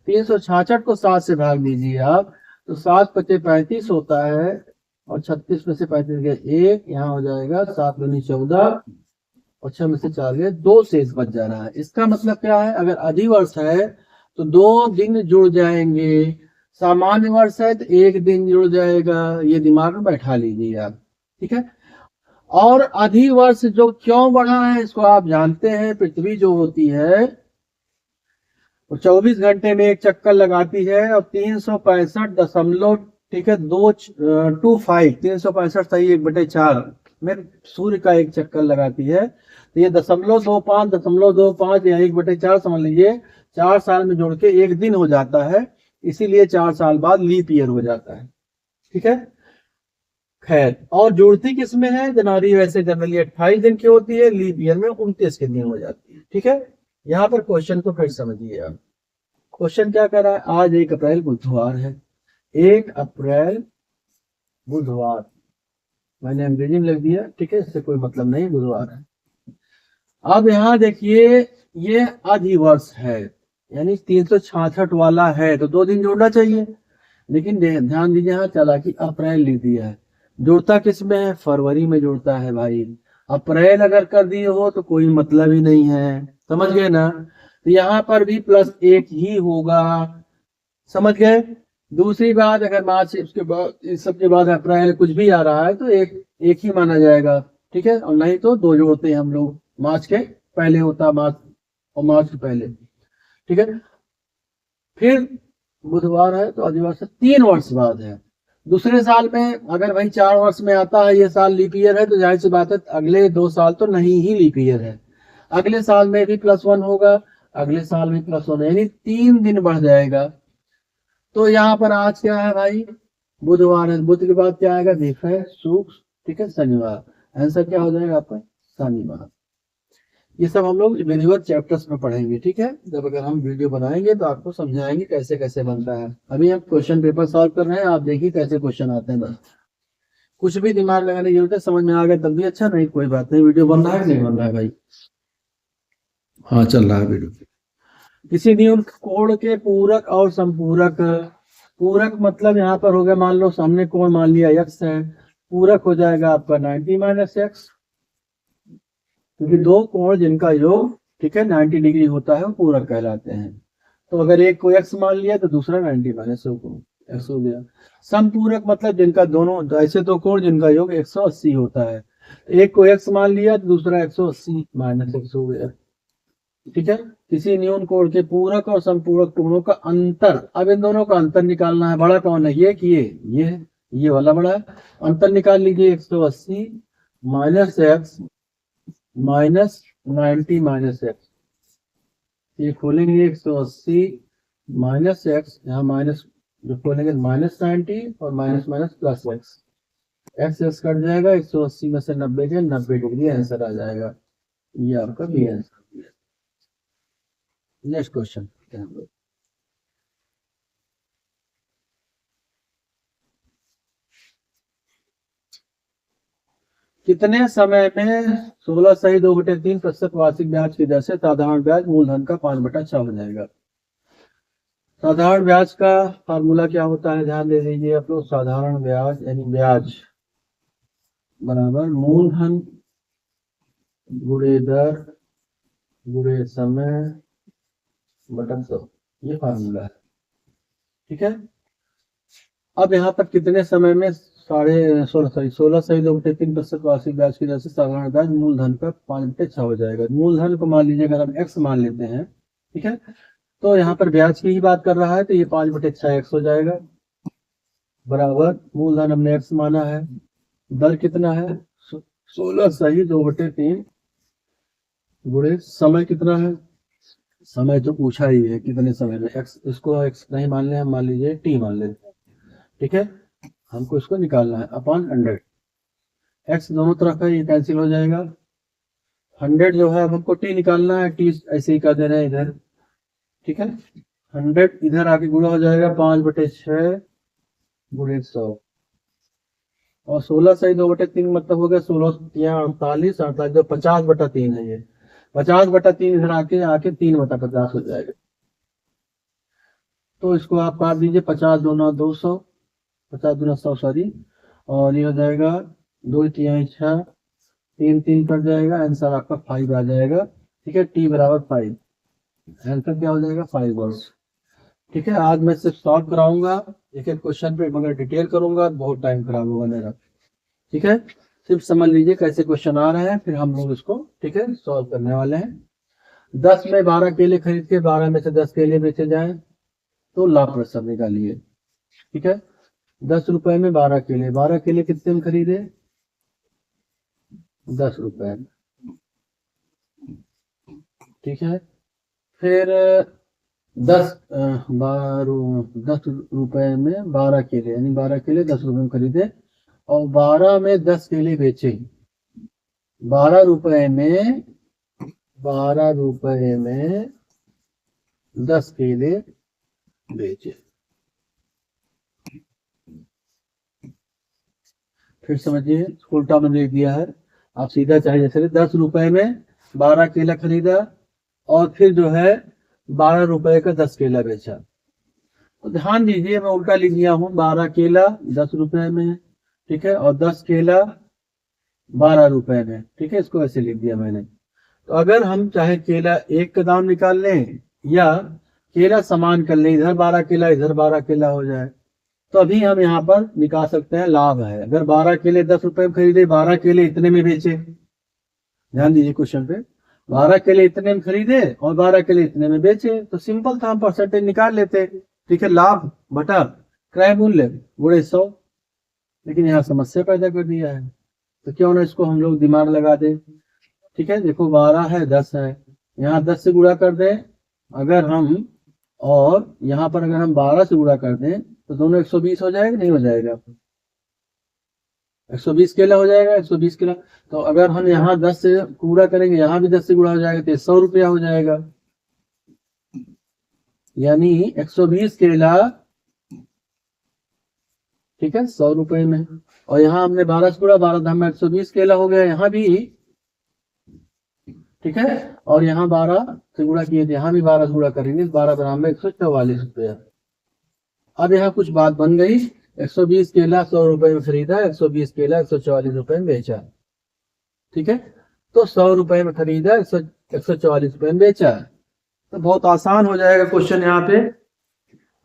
366 को 7 से भाग दीजिए आप, तो 7 पचे 35 होता है और 36 में से 35 गए 1, यहाँ हो जाएगा 7 दूनी 14 और 6 में से 4 गए 2 शेष बच जा रहा है। इसका मतलब क्या है, अगर अधिवर्ष है तो 2 दिन जुड़ जाएंगे, सामान्य वर्ष है तो 1 दिन जुड़ जाएगा, ये दिमाग में बैठा लीजिए आप। ठीक है, और अधिवर्ष जो क्यों बढ़ा है इसको आप जानते हैं, पृथ्वी जो होती है वो 24 घंटे में एक चक्कर लगाती है और 365 ठीक है 225 365 सही 1/4 में सूर्य का एक चक्कर लगाती है, तो ये 0.25 या 1/4 समझ लीजिए 4 साल में जोड़ के एक दिन हो जाता है, इसीलिए 4 साल बाद लीप ईयर हो जाता है। ठीक है, खैर और जुड़ती किसमें है, जनवरी वैसे जनरली 28 दिन की होती है, लीप ईयर में 29 के दिन हो जाती है। ठीक है, यहाँ पर क्वेश्चन को फिर समझिए आप। क्वेश्चन क्या कर रहा है, आज 1 अप्रैल बुधवार है, 1 अप्रैल बुधवार, मैंने अंग्रेजी में लिख दिया, ठीक है, इससे कोई मतलब नहीं, बुधवार है। अब यहाँ देखिए ये अधिवर्ष है, यानी 366 वाला है, तो 2 दिन जोड़ना चाहिए, लेकिन ध्यान दीजिए यहाँ चालाकी अप्रैल लिख दिया है, जुड़ता किस में है, फरवरी में जुड़ता है भाई। अप्रैल अगर कर दिए हो तो कोई मतलब ही नहीं है, समझ गए ना, तो यहाँ पर भी +1 ही होगा, समझ गए। दूसरी बात, अगर मार्च उसके बाद इस सब के बाद अप्रैल कुछ भी आ रहा है तो एक ही माना जाएगा, ठीक है, और नहीं तो 2 जोड़ते हैं हम लोग, मार्च के पहले होता मार्च और मार्च के पहले। ठीक है, फिर बुधवार है तो अधिवर्ष 3 वर्ष बाद है। दूसरे साल में अगर भाई 4 वर्ष में आता है ये साल लीप ईयर है, तो जाहिर सी बात है अगले 2 साल तो नहीं ही लीप ईयर है, अगले साल में भी +1 होगा, अगले साल में +1, यानी 3 दिन बढ़ जाएगा। तो यहाँ पर आज क्या है भाई, बुधवार है, बुध के बाद क्या आएगा, देख है शुक्र, ठीक है, शनिवार, आंसर क्या हो जाएगा आपका शनिवार। ये सब हम लोग वीडियो चैप्टर्स में पढ़ेंगे, ठीक है। जब अगर हम वीडियो बनाएंगे तो आपको समझाएंगे कैसे कैसे बनता है। अभी हम क्वेश्चन पेपर सॉल्व कर रहे हैं, आप देखिए कैसे क्वेश्चन आते हैं। बस कुछ भी दिमाग लगाने की जरूरत है, समझ में आ गया तब भी अच्छा, नहीं कोई बात नहीं। वीडियो बन रहा है कि नहीं बन रहा है भाई? हाँ चल रहा है वीडियो। किसी नियम कोण के पूरक और संपूरक। पूरक मतलब यहाँ पर हो गया, मान लो सामने कोण मान लिया x है, पूरक हो जाएगा आपका 90 माइनस एक्स, क्योंकि दो कोण जिनका योग ठीक है 90 डिग्री होता है वो पूरक कहलाते हैं। तो अगर एक को x मान लिया तो दूसरा 90 माइनस एक्स हो गया। संपूरक मतलब जिनका दोनों, ऐसे दो कोण जिनका योग 180 होता है, एक को x मान लिया तो दूसरा 180 माइनस एक्स हो गया, ठीक है। किसी न्यून कोण के पूरक और संपूरक कोणों का अंतर, अब इन दोनों का अंतर निकालना है। बड़ा कौन है? ये कि ये वाला बड़ा है। अंतर निकाल लीजिए, 180 minus x minus 90 minus x. ये खोलेंगे 180 माइनस एक्स, यहाँ माइनस जो खोलेंगे माइनस 90 और minus minus plus x, x cut जाएगा, 180 में से 90 के 90 डिग्री आंसर आ जाएगा। ये आपका बी आंसर। नेक्स्ट क्वेश्चन, कितने समय में 16 सही 2/3% वार्षिक ब्याज की दर से साधारण ब्याज मूलधन का 5/6 हो जाएगा? साधारण ब्याज का फार्मूला क्या होता है, ध्यान दे दीजिए आप लोग। साधारण ब्याज यानी ब्याज बराबर मूलधन गुणे दर गुणे समय बटा 100, ये फार्मूला है, ठीक है। अब यहाँ पर कितने समय में 16 सही 2/3% वार्षिक ब्याज की दर से साधारण ब्याज मूलधन का 5/6 हो जाएगा। मूलधन को मान लीजिए अगर हम x मान लेते हैं, ठीक है, तो यहाँ पर ब्याज की ही बात कर रहा है, तो ये 5/6 x हो जाएगा, बराबर मूलधन हमने x माना है, दर कितना है 16 सही 2/3 गुणे समय कितना है, समय तो पूछा ही है कितने समय में, x इसको x नहीं मान ले, हम मान लीजिए t मान लेते हैं, ठीक है। हमको इसको निकालना है अपॉन 100, x दोनों तरफ है, ये कैंसिल हो जाएगा। 100 जो है अब हमको t निकालना है, t ऐसे ही कर दे रहे हैं इधर, ठीक है। 100 इधर आके गुणा हो जाएगा 5/6 गुणे 100, और 16 सही 2/3 मतलब हो गया 16 या 48, 48 जो 50/3 है, ये 50/3 इधर आके 3/50 हो जाएगा। तो इसको आप काट दीजिए, 50 दूना 200, 50 दूना 100 सॉरी, और ये हो जाएगा 2 तिहाई 6, 3 3 कट जाएगा, आंसर आपका 5 आ जाएगा, ठीक है। t बराबर 5, आंसर क्या हो जाएगा 5 वर्ष, ठीक है। आज मैं सिर्फ सॉल्व कराऊंगा एक एक क्वेश्चन पे, मगर डिटेल करूंगा बहुत टाइम खराब होगा मेरा, ठीक है। सिर्फ समझ लीजिए कैसे क्वेश्चन आ रहे हैं, फिर हम लोग इसको ठीक है सॉल्व करने वाले हैं। 10 में 12 केले खरीद के 12 में से 10 केले बेचे जाए तो लाभ प्रतिशत निकालिए, ठीक है। 10 रुपए में 12 केले, 12 केले कितने में खरीदे 10 रुपए, ठीक है। फिर 10 रुपए में 12 केले, यानी 12 केले 10 रुपए में खरीदे, और 12 में 10 केले बेचे, 12 रुपए में 10 केले बेचे। फिर समझिए उल्टा में लिख दिया है, आप सीधा चाहे जैसे 10 रुपए में 12 केला खरीदा और फिर जो है 12 रुपए का 10 केला बेचा। तो ध्यान दीजिए मैं उल्टा लिख दिया हूँ, 12 केला 10 रुपए में, ठीक है, और 10 केला 12 रुपए में, ठीक है, इसको ऐसे लिख दिया मैंने। तो अगर हम चाहे केला एक का दाम निकाल लें या केला समान कर लें, इधर 12 केला इधर 12 केला हो जाए, तो अभी हम यहाँ पर निकाल सकते हैं लाभ है। अगर 12 केले 10 रुपए में खरीदे, 12 केले इतने में बेचे, ध्यान दीजिए क्वेश्चन पे, 12 केले इतने में खरीदे और 12 केले इतने में बेचे, तो सिंपल था हम परसेंटेज निकाल लेते, ठीक है, लाभ बटा क्रय मूल्य गुणे 100। लेकिन यहाँ समस्या पैदा कर दिया है, तो क्यों ना इसको हम लोग दिमाग लगा दे, ठीक है। देखो 12 है 10 है, यहाँ 10 से गुणा कर दें अगर हम, और यहाँ पर अगर हम 12 से गुणा कर दें तो दोनों 120 हो जाएगा, नहीं हो जाएगा, 120 केला हो जाएगा, 120 केला। तो अगर हम यहाँ 10 से गुणा करेंगे, यहाँ भी 10 से गुणा हो जाएगा, तो 100 रुपया हो जाएगा। यानी 120 केला, ठीक है, 100 रुपए में। और यहाँ हमने 12 से गुणा, 12 धाम में 120 केला हो गया, यहाँ भी, ठीक है। और यहाँ 12 से गुणा किए थे, यहाँ भी 12 से गुणा करेंगे, 12 ग्राम में 144 रुपया। अब यहाँ कुछ बात बन गई, 120 केला 100 रुपए में खरीदा, 120 केला 144 रुपए में बेचा, ठीक है। तो 100 रुपए में खरीदा, 144 रुपए में बेचा, तो बहुत आसान हो जाएगा क्वेश्चन यहाँ पे।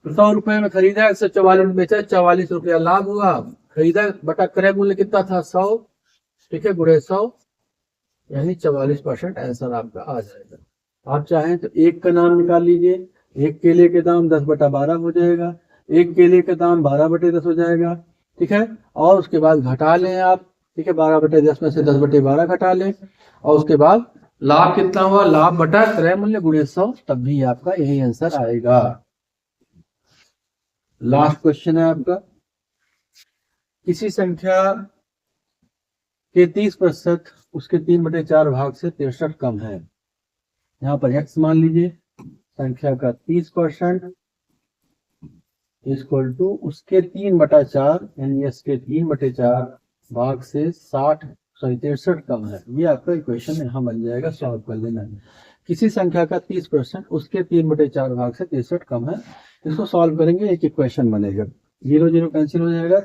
100 रुपए में खरीदा, 144 में बेचा, 44 रुपया लाभ हुआ। खरीदा बटा क्रय मूल्य कितना था, 100, ठीक है, गुणे 100, यानी 44% आंसर आपका आ जाएगा। आप चाहें तो एक का नाम निकाल लीजिए, एक केले के दाम 10/12 हो जाएगा, एक केले का दाम 12/10 हो जाएगा, ठीक है। और उसके बाद घटा लें आप, ठीक है, 12/10 में से 10/12 घटा लें, और उसके बाद लाभ कितना हुआ, लाभ बटा क्रय मूल्य गुणे 100, तब भी आपका यही आंसर आएगा। लास्ट क्वेश्चन है आपका, किसी संख्या के 30% उसके 3/4 भाग से 63 कम है। यहाँ पर x मान लीजिए, संख्या का 30% इक्वल टू उसके 3/4, यानी इसके 3/4 भाग से 63 कम है। ये आपका इक्वेशन यहाँ बन जाएगा, सॉल्व कर लेना है। किसी संख्या का 30% उसके 3/4 भाग से 63 कम है। इसको सॉल्व करेंगे, एक इक्वेशन बनेगा, 0 0 कैंसिल हो जाएगा,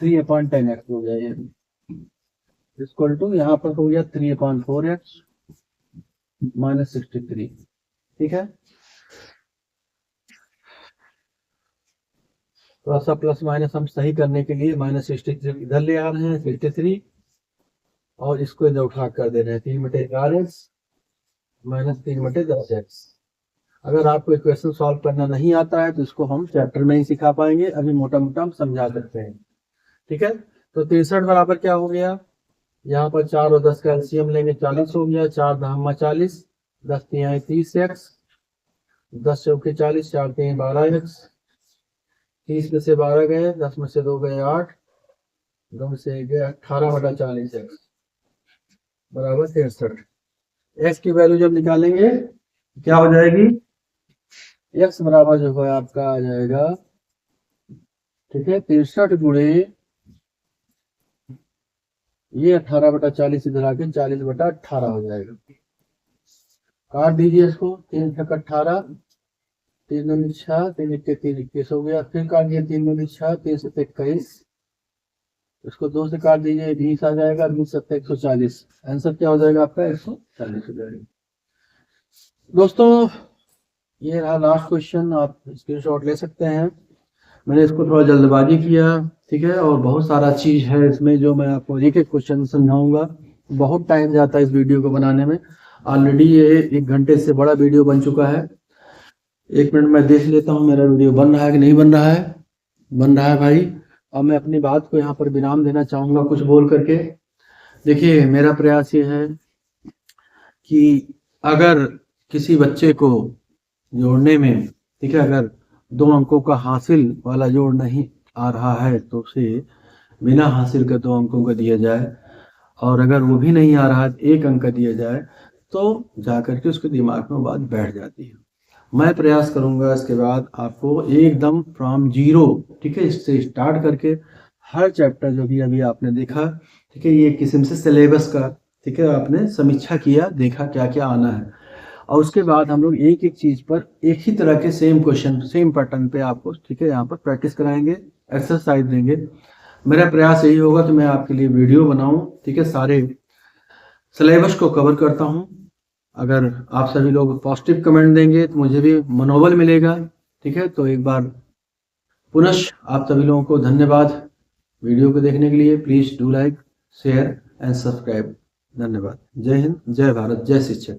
3/10x हो जाएगा, इक्वल टू यहाँ पर हो गया 3/4x माइनस 63, ठीक है। थोड़ा सा प्लस माइनस हम सही करने के लिए -63 इधर ले आ रहे हैं, 63, और इसको इधर उठा कर दे रहे हैं, 3/4x माइनस 3/10x। अगर आपको इक्वेशन सॉल्व करना नहीं आता है तो इसको हम चैप्टर में ही सिखा पाएंगे, अभी मोटा मोटा हम समझा सकते हैं, ठीक है। तो 63 बराबर क्या हो गया, यहाँ पर 4 और 10 का एलसीएम लेंगे, 40 हो गया, 4 धामा 40, 10 3 30x, 10 चौके 40, 4 3 12x, 30 में से 12 गए, 10 में से 2 गए 8, 2 में से 1 गए 18/40x बराबर 63। x की वैल्यू जब निकालेंगे क्या हो जाएगी, x बराबर जो है आपका आ जाएगा, ठीक है, 63 गुणे ये 18/40 इधर आके 40/18 हो जाएगा। काट दीजिए इसको, 3 × 18, 3 दूनी 6, 3 × 3 21 हो गया। फिर काट दिए 3 दूनी 6, 3 × 7 21, इसको 2 से काट दीजिए, 20 आ जाएगा, 20 × 7 140। आंसर क्या हो जाएगा आपका, 140 हो जाएगा। दोस्तों ये रहा लास्ट क्वेश्चन, आप स्क्रीनशॉट ले सकते हैं। मैंने इसको थोड़ा जल्दबाजी किया, ठीक है, और बहुत सारा चीज़ है इसमें जो मैं आपको एक एक क्वेश्चन समझाऊंगा। बहुत टाइम जाता है इस वीडियो को बनाने में। ऑलरेडी ये 1 घंटे से बड़ा वीडियो बन चुका है। 1 मिनट में देख लेता हूँ मेरा वीडियो बन रहा है कि नहीं बन रहा है। बन रहा है भाई। अब मैं अपनी बात को यहाँ पर विराम देना चाहूँगा कुछ बोल करके। देखिए मेरा प्रयास ये है कि अगर किसी बच्चे को जोड़ने में, ठीक है, अगर 2 अंकों का हासिल वाला जोड़ नहीं आ रहा है तो उसे बिना हासिल के 2 अंकों का दिया जाए, और अगर वो भी नहीं आ रहा है 1 अंक का दिया जाए, तो जाकर के उसके दिमाग में बात बैठ जाती है। मैं प्रयास करूंगा इसके बाद आपको एकदम फ्रॉम जीरो, ठीक है, इससे स्टार्ट करके हर चैप्टर जो भी अभी आपने देखा, ठीक है, ये किस्म से सिलेबस का, ठीक है, आपने समीक्षा किया, देखा क्या क्या आना है, और उसके बाद हम लोग एक एक चीज़ पर एक ही तरह के सेम क्वेश्चन सेम पैटर्न पे आपको, ठीक है, यहाँ पर प्रैक्टिस कराएंगे, एक्सरसाइज देंगे। मेरा प्रयास यही होगा कि मैं आपके लिए वीडियो बनाऊं, ठीक है, सारे सिलेबस को कवर करता हूं। अगर आप सभी लोग पॉजिटिव कमेंट देंगे तो मुझे भी मनोबल मिलेगा, ठीक है। तो एक बार पुनः आप सभी लोगों को धन्यवाद वीडियो को देखने के लिए। Please do like, share and subscribe. धन्यवाद। जय हिंद, जय भारत, जय शिक्षक।